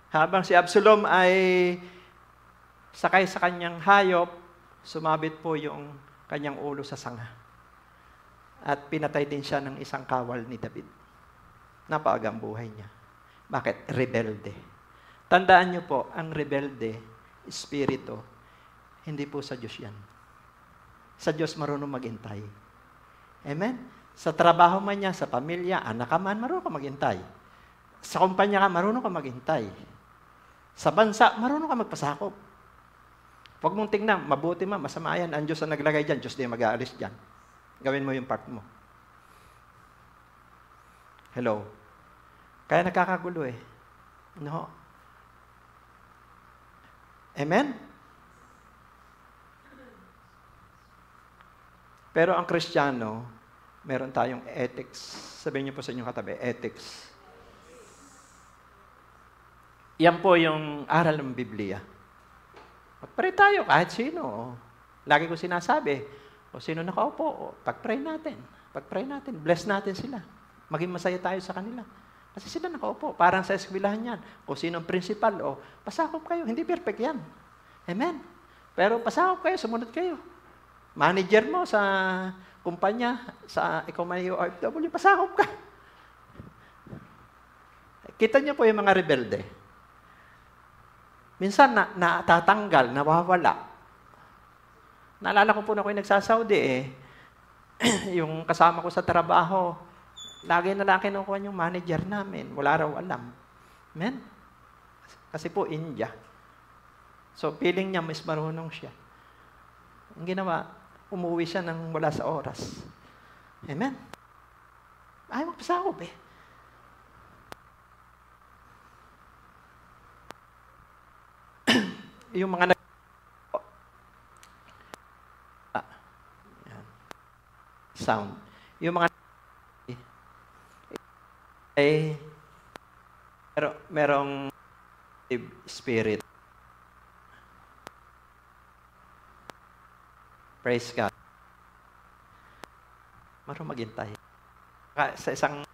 Habang si Absalom ay sakay sa kanyang hayop, sumabit po yung kanyang ulo sa sanga. At pinatay din siya ng isang kawal ni David. Napaagang buhay niya. Bakit? Rebelde. Tandaan niyo po, ang rebelde, espiritu, hindi po sa Diyos yan. Sa Diyos marunong maghintay. Amen? Sa trabaho man niya, sa pamilya, anak ka man, marunong ka maghintay. Sa kumpanya ka, marunong ka maghintay. Sa bansa, marunong ka magpasakop. Huwag mong tingnan, mabuti man, masama yan, ang Diyos ang naglagay dyan, Diyos din mag-aalis dyan. Gawin mo yung part mo. Hello? Kaya nakakagulo eh. No? Amen? Pero ang Kristiyano, meron tayong ethics. Sabihin niyo po sa inyong katabi, ethics. Yan po yung aral ng Biblia. Mag-pray tayo kahit sino. Lagi ko sinasabi, o sino nakaupo, pag-pray natin. Pag-pray natin, bless natin sila. Maging masaya tayo sa kanila. Kasi sila nakaupo, parang sa eskwelahan yan. O sino ang principal, o pasakop kayo. Hindi perfect yan. Amen? Pero pasakop kayo, sumunod kayo. Manager mo sa kumpanya, ikaw may OFW, pasakop ka. Kita niyo po yung mga rebelde. Minsan natatanggal, nawawala. Naalala ko po na ako yung nagsasaudi yung kasama ko sa trabaho, lagi na lang kinukuha yung manager namin. Wala raw alam. Amen? Kasi po, India. So, feeling niya, mas marunong siya. Ang ginawa, umuwi siya nang wala sa oras. Amen? Ayaw magpasakop yung mga sound. Yung mga pero merong spirit. Praise God. Marunong maghintay. Sa isang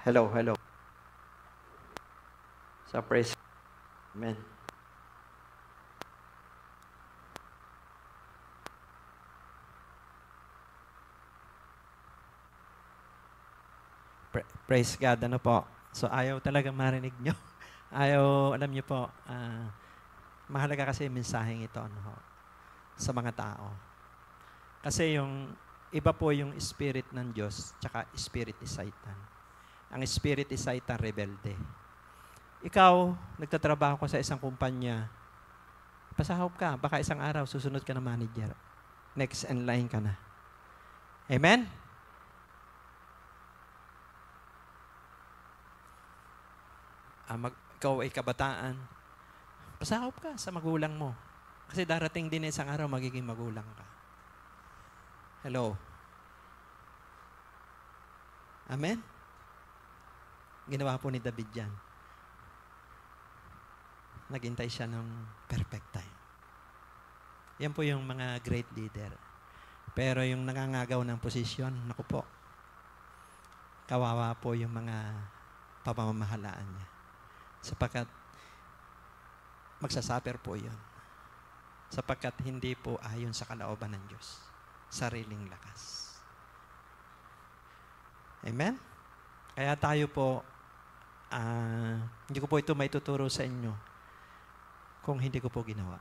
hello. So praise God. Amen. Praise God, ano po. So, ayaw talaga marinig nyo. Ayaw, alam nyo po, mahalaga kasi yung mensaheng ito sa mga tao. Kasi yung, iba po yung spirit ng Diyos, tsaka spirit ni Satan. Ang spirit ni Satan, rebelde. Ikaw, nagtatrabaho ka sa isang kumpanya, pasahop ka, baka isang araw, susunod ka na manager. Next in line ka na. Amen? Ikaw ay kabataan, pasakop ka sa magulang mo. Kasi darating din isang araw, magiging magulang ka. Hello? Amen? Ginawa po ni David yan. Naghintay siya ng perfect time. Yan po yung mga great leader. Pero yung nangangagaw ng posisyon, naku po, kawawa po yung mga pamamahalaan niya. Sapagkat magsasuffer po yun. Sapagkat hindi po ayon sa kalooban ng Diyos. Sariling lakas. Amen? Kaya tayo po, hindi ko po ito maituturo sa inyo kung hindi ko po ginawa.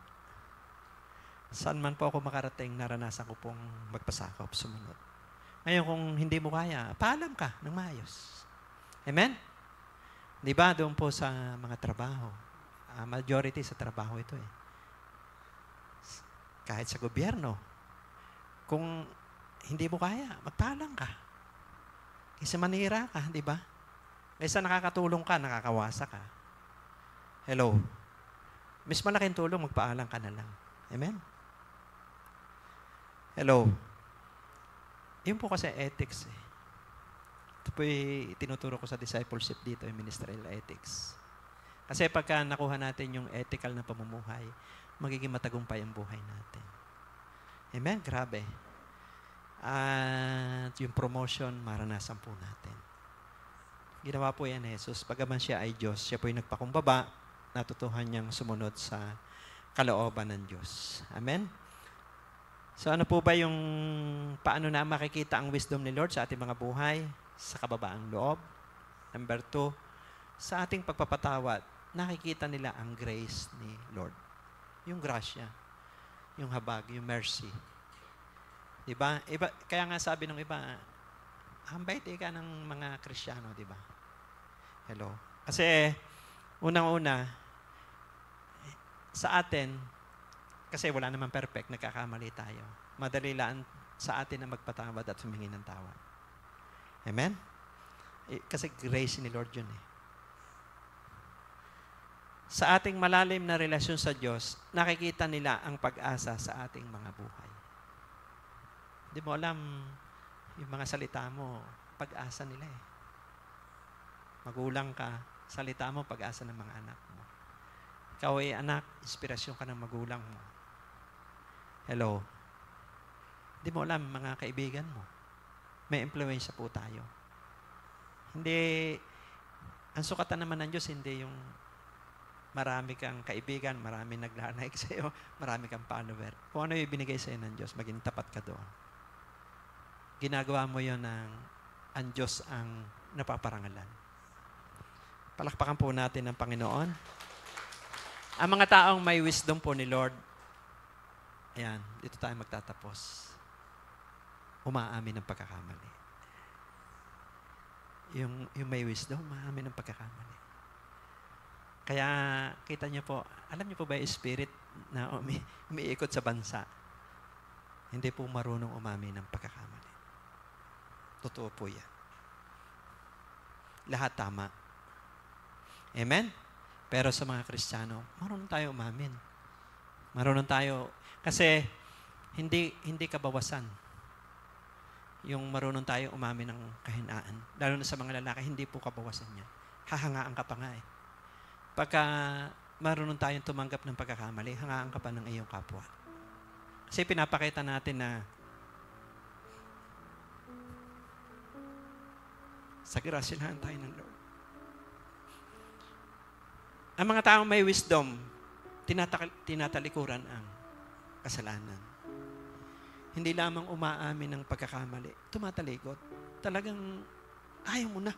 Saan man po ako makarating, naranasan ko pong magpasakop, sumunod. Ngayon, kung hindi mo kaya, paalam ka ng maayos. Amen? Di ba, doon po sa mga trabaho, majority sa trabaho ito Kahit sa gobyerno, kung hindi mo kaya, magpaalam ka. Kasi manira ka, di ba? Kaysa nakakatulong ka, nakakawasa ka. Hello? Mas malaking tulong, magpaalam ka na lang. Amen? Hello? Yun po kasi ethics Ito po tinuturo ko sa discipleship dito, yung ministerial ethics. Kasi pagka nakuha natin yung ethical na pamumuhay, magiging matagumpay ang buhay natin. Amen? Grabe. At yung promotion, maranasan po natin. Ginawa po yan Jesus. Pagaman siya ay Diyos, siya po yung nagpakumbaba, natutuhan niyang sumunod sa kalooban ng Diyos. Amen? So ano po ba yung paano na makikita ang wisdom ni Lord sa ating mga buhay? Sa kababaang loob. Number 2, sa ating pagpapatawad, nakikita nila ang grace ni Lord. Yung grasya, yung habag, yung mercy. Diba? Kaya nga sabi ng iba, hambay ka ng mga Kristiyano, diba? Hello? Kasi, unang-una, sa atin, kasi wala naman perfect, nagkakamali tayo. Madali lang sa atin na magpatawad at humingi ng tawad. Amen? Kasi grace ni Lord yun Sa ating malalim na relasyon sa Diyos, nakikita nila ang pag-asa sa ating mga buhay. Hindi mo alam, yung mga salita mo, pag-asa nila Magulang ka, Salita mo, pag-asa ng mga anak mo. Ikaw ay anak, inspirasyon ka ng magulang mo. Hello. Hindi mo alam, mga kaibigan mo. May impluwensya po tayo. Hindi, ang sukatan naman ng Diyos, hindi yung marami kang kaibigan, marami nagla-like sa'yo, marami kang follower. Kung ano yung binigay sa'yo ng Diyos, maging tapat ka doon. Ginagawa mo yon ng ang Diyos ang napaparangalan. Palakpakan po natin ng Panginoon. Ang mga taong may wisdom po ni Lord, ayan, dito tayo magtatapos. Umaamin ng pagkakamali. Yung may wisdom, umaamin ng pagkakamali. Kaya, kita niyo po, alam niyo po ba yung spirit na umiikot sa bansa? Hindi po marunong umamin ng pagkakamali. Totoo po yan. Lahat tama. Amen? Pero sa mga Kristiyano, marunong tayo umamin. Marunong tayo, kasi hindi kabawasan yung marunong tayo umamin ng kahinaan. Lalo na sa mga lalaki, hindi po kabawasan yan. Hahangaan ka pa nga eh. Pagka marunong tayong tumanggap ng pagkakamali, hangaan ka pa ng iyong kapwa. Kasi pinapakita natin na sa grasyahan tayo ng Lord. Ang mga taong may wisdom, tinatalikuran ang kasalanan. Hindi lamang umaamin ng pagkakamali, tumatalikod. Talagang ayaw mo na.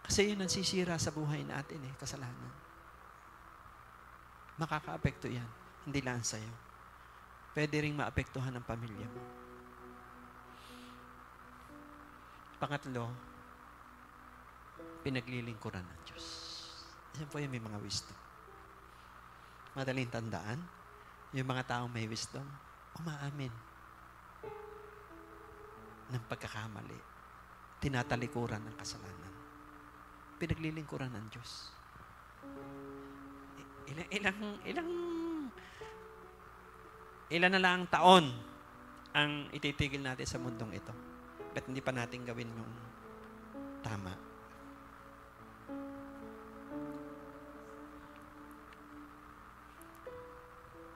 Kasi yun ang sisira sa buhay natin kasalanan. Makaka-apekto yan. Hindi lang sa'yo. Pwede rin maapektuhan ang pamilya mo. Pangatlo, pinaglilingkuran ng Diyos. Yan po yung may mga wisdom. Madaling tandaan, yung mga taong may wisdom, umaamin ng pagkakamali. Tinatalikuran ng kasalanan. Pinaglilingkuran ng Diyos. Ilan na lang taon ang ititigil natin sa mundong ito. Ba't hindi pa natin gawin yung tama?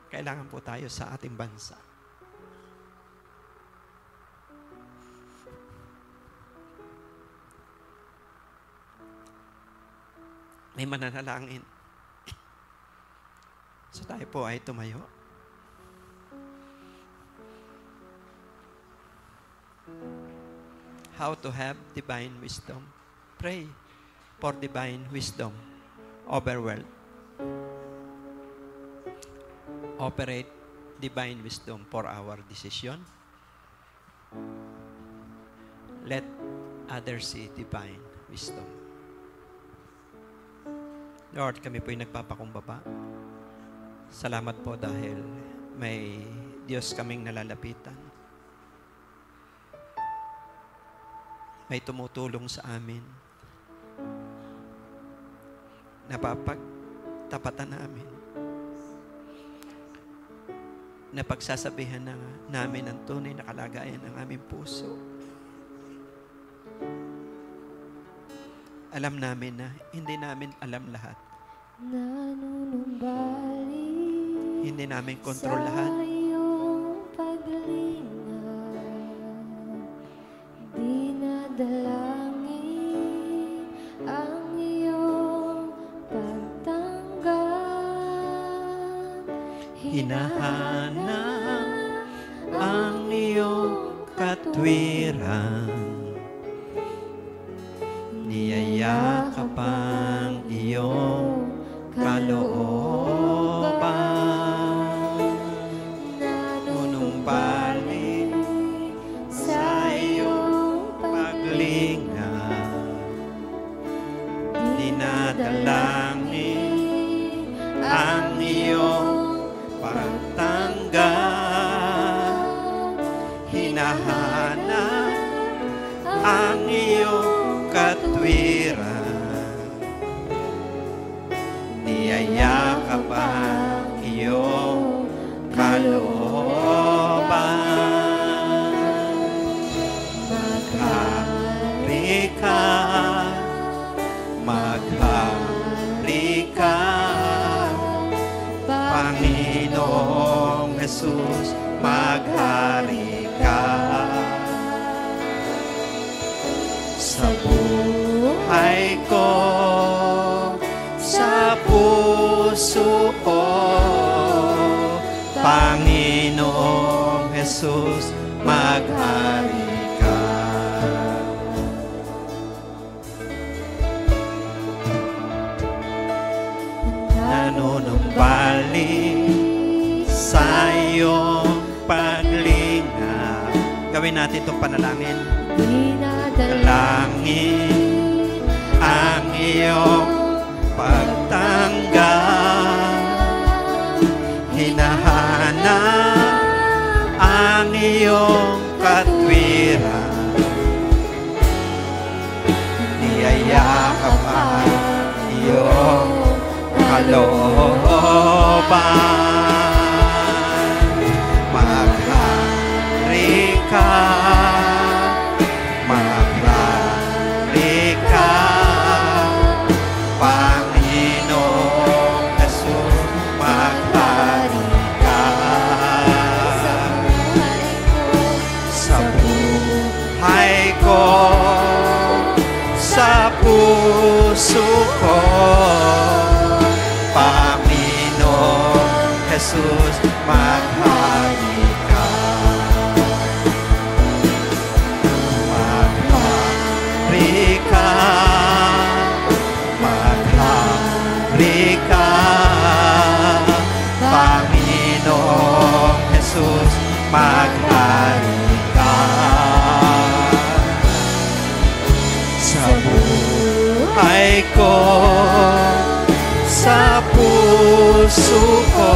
Kailangan po tayo sa ating bansa. May mananalangin. So tayo po ay tumayo. How to have divine wisdom. Pray for divine wisdom over wealth. Operate divine wisdom for our decision. Let others see divine wisdom. Lord, kami po'y nagpapakumbaba. Salamat po dahil may Diyos kaming nalalapitan. May tumutulong sa amin. Napapagtapatan namin. Napagsasabihan na namin ang tunay na kalagayan ng aming puso. Alam namin na hindi namin alam lahat. Hindi namin kontrol lahat. Dinadalangin ang iyong pagtanggap. Hinahanap ang iyong katwiran. Niyayakap ang iyong kalooban. Nunumbalik sa iyong paglingap. Dinadalangin ang iyong pagtanggap. Hinahanap ang iyong katwiran. Niyayakap ang iyong kalooban. Maghari ka Jesus, maghari ka. Sa buhay ko, sa puso ko, Panginoong Jesus, maghari ka. Nanunumbalik sa iyong paglingap. Gawin natin itong panalangin. Dalangin ang iyong pagtanggap, hinahanap ang iyong katwiran, niyayakap ang iyong kalooban. Maghari ka, maghari ka, Panginoong Jesus, maghari ka. Sa buhay ko, sa puso ko, Panginoong Jesus, maghari ka. Maghari ka, maghari ka, Panginoong Jesus, maghari ka. Sa buhay ko, sa puso ko,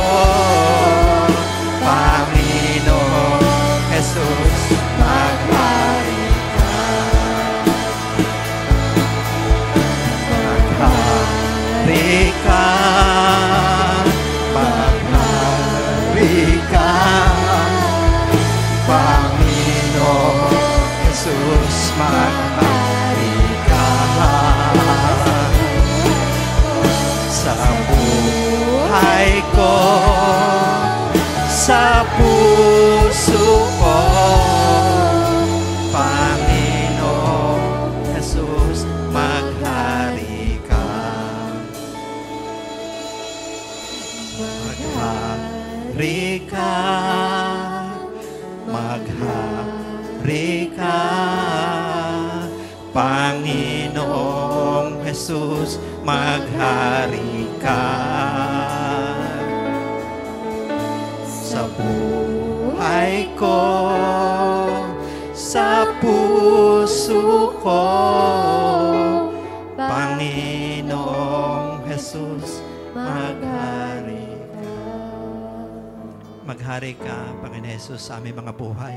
Panginoong Jesus, maghari ka. Maghari ka, maghari ka, Panginoong Jesus, maghari ka. Sa buhay ko, sa puso ko, Panginoong Jesus, maghari ka. Maghari ka, maghari ka, Panginoong Jesus, maghari ka. Sa buhay ko, sa puso ko, Panginoong Jesus, maghari ka. Maghari ka, Panginoon Jesus, sa aming mga buhay.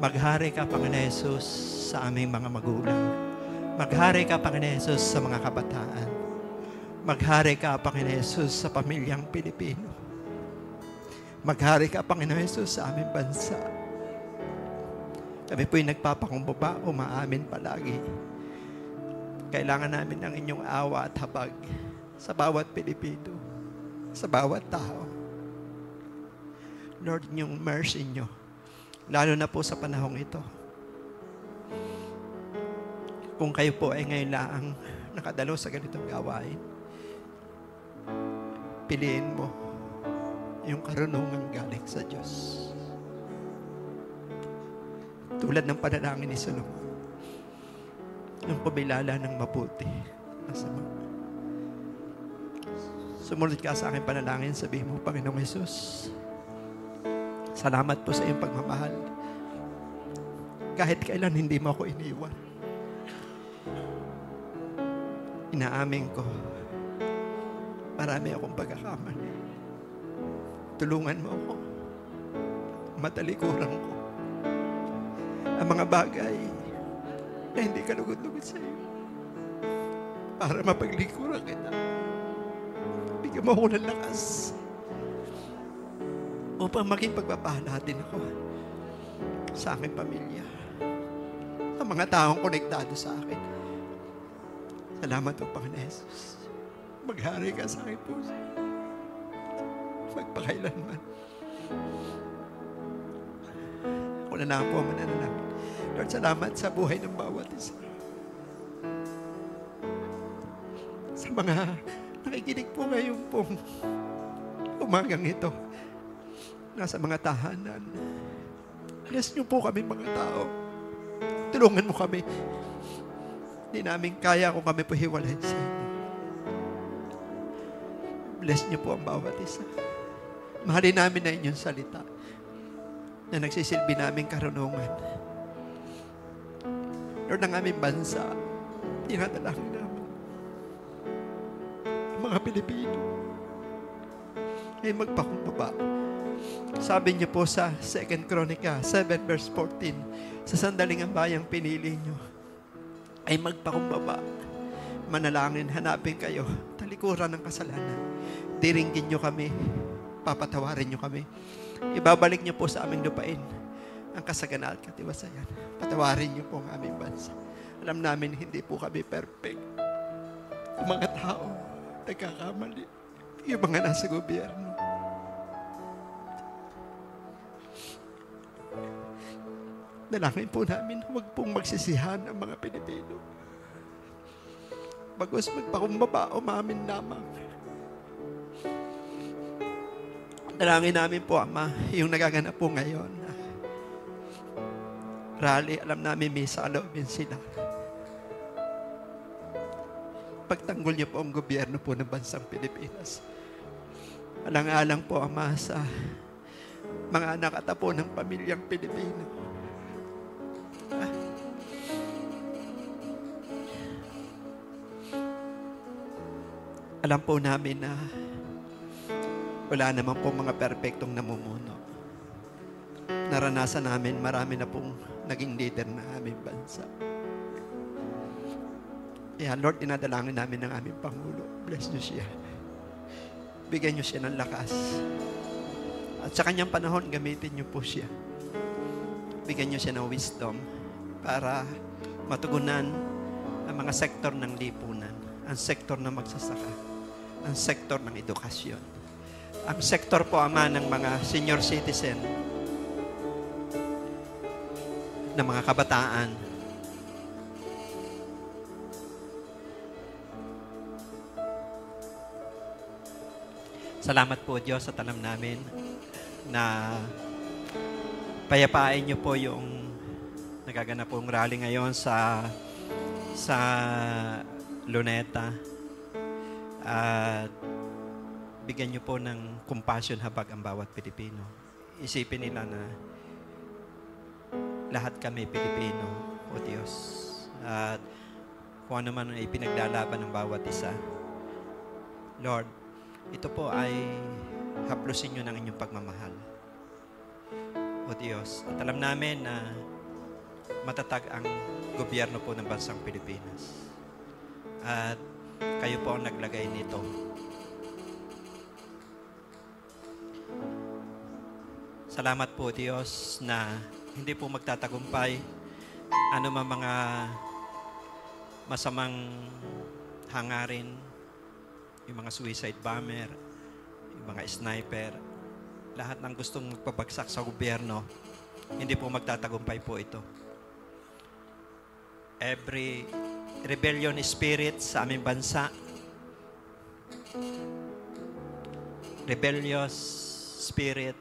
Maghari ka, Panginoon Jesus, sa aming mga magulang. Maghari ka, Panginoon Jesus, sa mga kabataan. Maghari ka, Panginoon Jesus, sa pamilyang Pilipino. Maghari ka, Panginoon Jesus, sa aming bansa. Kami po'y nagpapakumbaba, umaamin palagi. Kailangan namin ng inyong awa at habag sa bawat Pilipino, sa bawat tao. Lord, inyong mercy nyo, lalo na po sa panahong ito. Kung kayo po ay ngayon lang nakadalo sa ganitong gawain, piliin mo yung karunungan galing sa Diyos. Tulad ng panalangin ni Solomon, yung pumilala ng mabuti. Sumunod ka sa aking panalangin, sabihin mo, Panginoong Jesus, salamat po sa iyong pagmamahal. Kahit kailan hindi mo ako iniwan. Inaamin ko, marami akong pagkakamali. Tulungan mo ako. Matalikuran ko ang mga bagay na hindi ka lugod-lugod sa iyo. Para mapaglikuran kita. Bigyan mo ako ng lakas upang makipagpapahalatin ako sa aking pamilya, sa mga taong konektado sa akin. Salamat po, Panginoon Jesus. Maghari ka sa aking puso. magpakailanman. Ako na lang po ang mananalangin. Lord, salamat sa buhay ng bawat isa. Sa mga nakikinig po ngayon pong umagang ito, nasa mga tahanan. Bless niyo po kami mga tao. Tulungan mo kami. Hindi namin kaya kung kami po hiwalay sa inyo. Bless niyo po ang bawat isa. Mahalin namin na inyong salita na nagsisilbi namin karunungan. Lord, ng aming bansa, tinadalangin namin ang mga Pilipino ay magpakumbaba. Sabi niyo po sa 2 Chronica 7 verse 14, sa sandaling ang bayang pinili niyo ay magpakumbaba. Manalangin, hanapin kayo, talikuran ng kasalanan. Diringgin niyo kami, papatawarin niyo kami. Ibabalik niyo po sa aming lupain ang kasaganaan at katiwasayan. Patawarin niyo po ang aming bansa. Alam namin hindi po kami perfect. Ang mga tao nagkakamali. Yung mga nasa gobyerno. Dalangin po namin, huwag pong magsisihan ang mga Pilipino. Bagos magpakumbaba, umamin lamang. Dalangin namin po, Ama, yung nagaganap po ngayon. Rally, alam namin may saloobin sila. Pagtanggol niyo po ang gobyerno po ng bansang Pilipinas. Alang-alang po, Ama, sa mga anak at apo ng pamilyang Pilipino. Alam po namin na wala naman po mga perpektong namumuno. Naranasan namin, marami na pong naging leader ng aming bansa. Kaya Lord, dinadalangin namin ng aming Pangulo. Bless niyo siya. Bigyan niyo siya ng lakas. At sa kanyang panahon, gamitin niyo po siya. Bigyan niyo siya ng wisdom para matugunan ang mga sektor ng lipunan, ang sektor ng magsasaka, ang sektor ng edukasyon, ang sektor po, Ama, ng mga senior citizen, ng mga kabataan. Salamat po, Diyos, at alam namin na payapain niyo po yung nagaganap pong rally ngayon sa Luneta. At bigyan niyo po ng compassion habag ang bawat Pilipino. Isipin nila na lahat kami Pilipino, o Diyos. At kung ano man ay pinaglalaban ng bawat isa, Lord, ito po ay haplusin niyo ng inyong pagmamahal, o Diyos. At alam namin na matatag ang gobyerno po ng bansang Pilipinas. At kayo po ang naglagay nito. Salamat po, Diyos, na hindi po magtatagumpay ano man mga masamang hangarin, yung mga suicide bomber, yung mga sniper, lahat ng gustong magpabagsak sa gobyerno, hindi po magtatagumpay po ito. Every rebellion spirit sa aming bansa, rebellious spirit,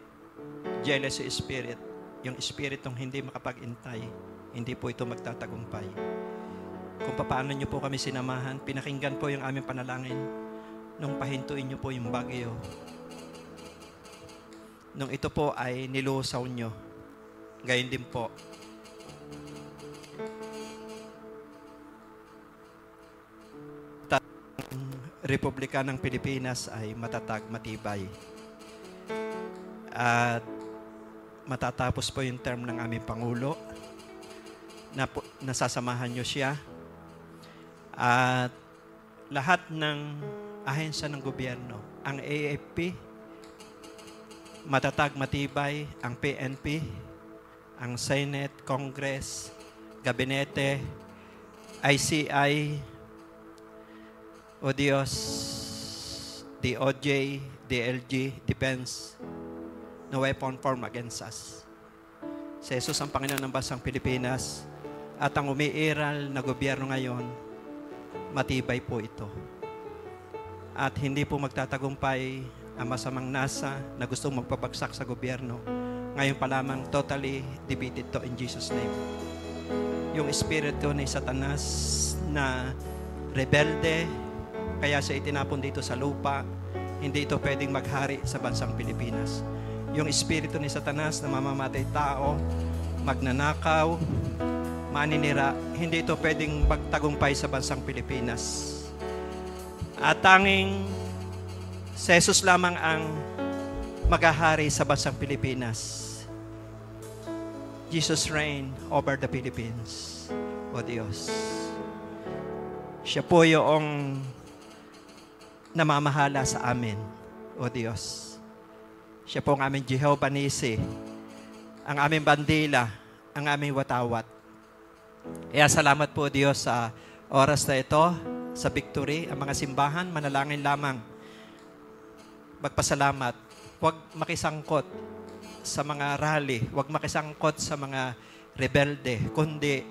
jealousy spirit, yung spiritong hindi makapag-intay, hindi po ito magtatagumpay. Kung paano nyo po kami sinamahan, pinakinggan po yung aming panalangin nung pahintuin nyo po yung bagyo. Nung ito po ay nilusaw nyo, gayon din po. Republika ng Pilipinas ay matatag, matibay. At matatapos po yung term ng aming Pangulo. Nasasamahan nyo siya. At lahat ng ahensya ng gobyerno, ang AFP, matatag, matibay, ang PNP, ang Senate, Congress, Gabinete, ICI, o Diyos, DOJ, DLG, Defense, no weapon formed against us. Si Jesus ang Panginoon ng bansang Pilipinas at ang umiiral na gobyerno ngayon, matibay po ito. At hindi po magtatagumpay ang masamang nasa na gustong magpabagsak sa gobyerno. Ngayon pa lamang, totally defeated to in Jesus' name. Yung espiritu ni Satanas na rebelde, kaya siya itinapon dito sa lupa, hindi ito pwedeng maghari sa bansang Pilipinas. Yung espiritu ni Satanas na mamamatay tao, magnanakaw, maninira, hindi ito pwedeng magtagumpay sa bansang Pilipinas. At tanging si Jesus lamang ang maghahari sa bansang Pilipinas. Jesus reign over the Philippines, O Diyos. Siya po yung namamahala sa amin, O Diyos. Siya po ang aming Jehovah Nisi, ang aming bandila, ang aming watawat. Kaya salamat po, Diyos, sa oras na ito, sa victory, ang mga simbahan, manalangin lamang. Magpasalamat. Huwag makisangkot sa mga rally, huwag makisangkot sa mga rebelde, kundi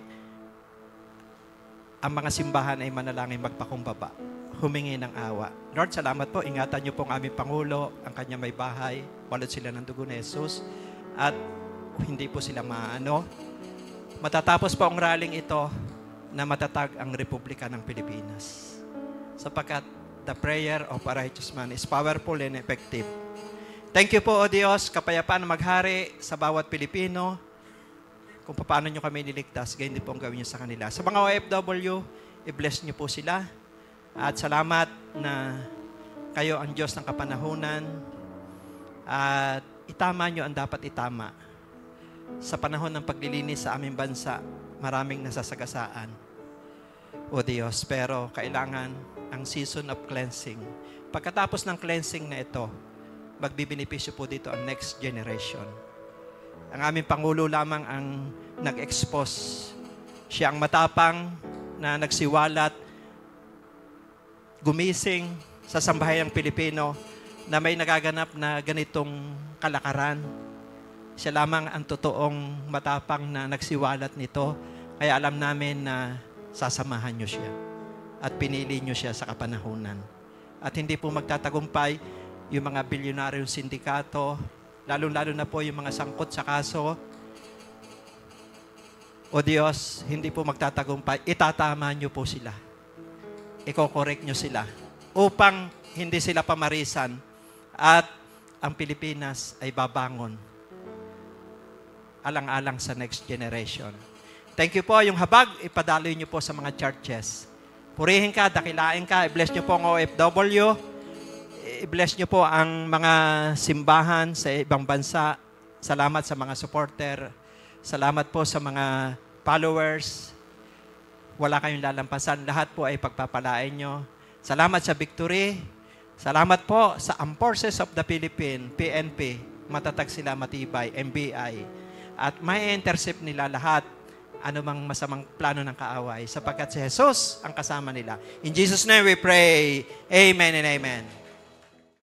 ang mga simbahan ay manalangin, magpakumbaba, humingi ng awa. Lord, salamat po. Ingatan niyo po ang aming Pangulo, ang kanya may bahay, balot sila ng dugo ni Jesus, at hindi po sila maano. Matatapos po ang rallying ito na matatag ang Republika ng Pilipinas. Sapagkat the prayer of a righteous man is powerful and effective. Thank you po, O Diyos, kapayapaan na maghari sa bawat Pilipino. Kung paano nyo kami niligtas, ganyan din po ang gawin nyo sa kanila. Sa mga OFW, i-bless nyo po sila. At salamat na kayo ang Diyos ng kapanahunan. At itama nyo ang dapat itama. Sa panahon ng paglilinis sa aming bansa, maraming nasasagasaan, O Diyos. Pero kailangan ang season of cleansing. Pagkatapos ng cleansing na ito, magbibinipisyo po dito ang next generation. Ang aming Pangulo lamang ang nag-expose. Siya ang matapang na nagsiwalat, gumising sa sambahayang Pilipino na may nagaganap na ganitong kalakaran. Siya lamang ang totoong matapang na nagsiwalat nito. Kaya alam namin na sasamahan niyo siya at pinili niyo siya sa kapanahunan. At hindi po magtatagumpay yung mga bilyonaryong sindikato, lalo-lalo na po yung mga sangkot sa kaso. O Diyos, hindi po magtatagumpay. Itatama niyo po sila. Iko-correct niyo sila upang hindi sila pamarisan at ang Pilipinas ay babangon alang-alang sa next generation. Thank you po. Yung habag, ipadaloy niyo po sa mga churches. Purihin ka, dakilain ka, i-bless niyo po ang OFW, i-bless niyo po ang mga simbahan sa ibang bansa. Salamat sa mga supporter. Salamat po sa mga followers. Wala kayong lalampasan. Lahat po ay pagpapalain nyo. Salamat sa victory. Salamat po sa Armed Forces of the Philippines, PNP. Matatag sila, matibay, MBI. At may intercept nila lahat anumang masamang plano ng kaaway sapagkat si Jesus ang kasama nila. In Jesus' name we pray. Amen and amen.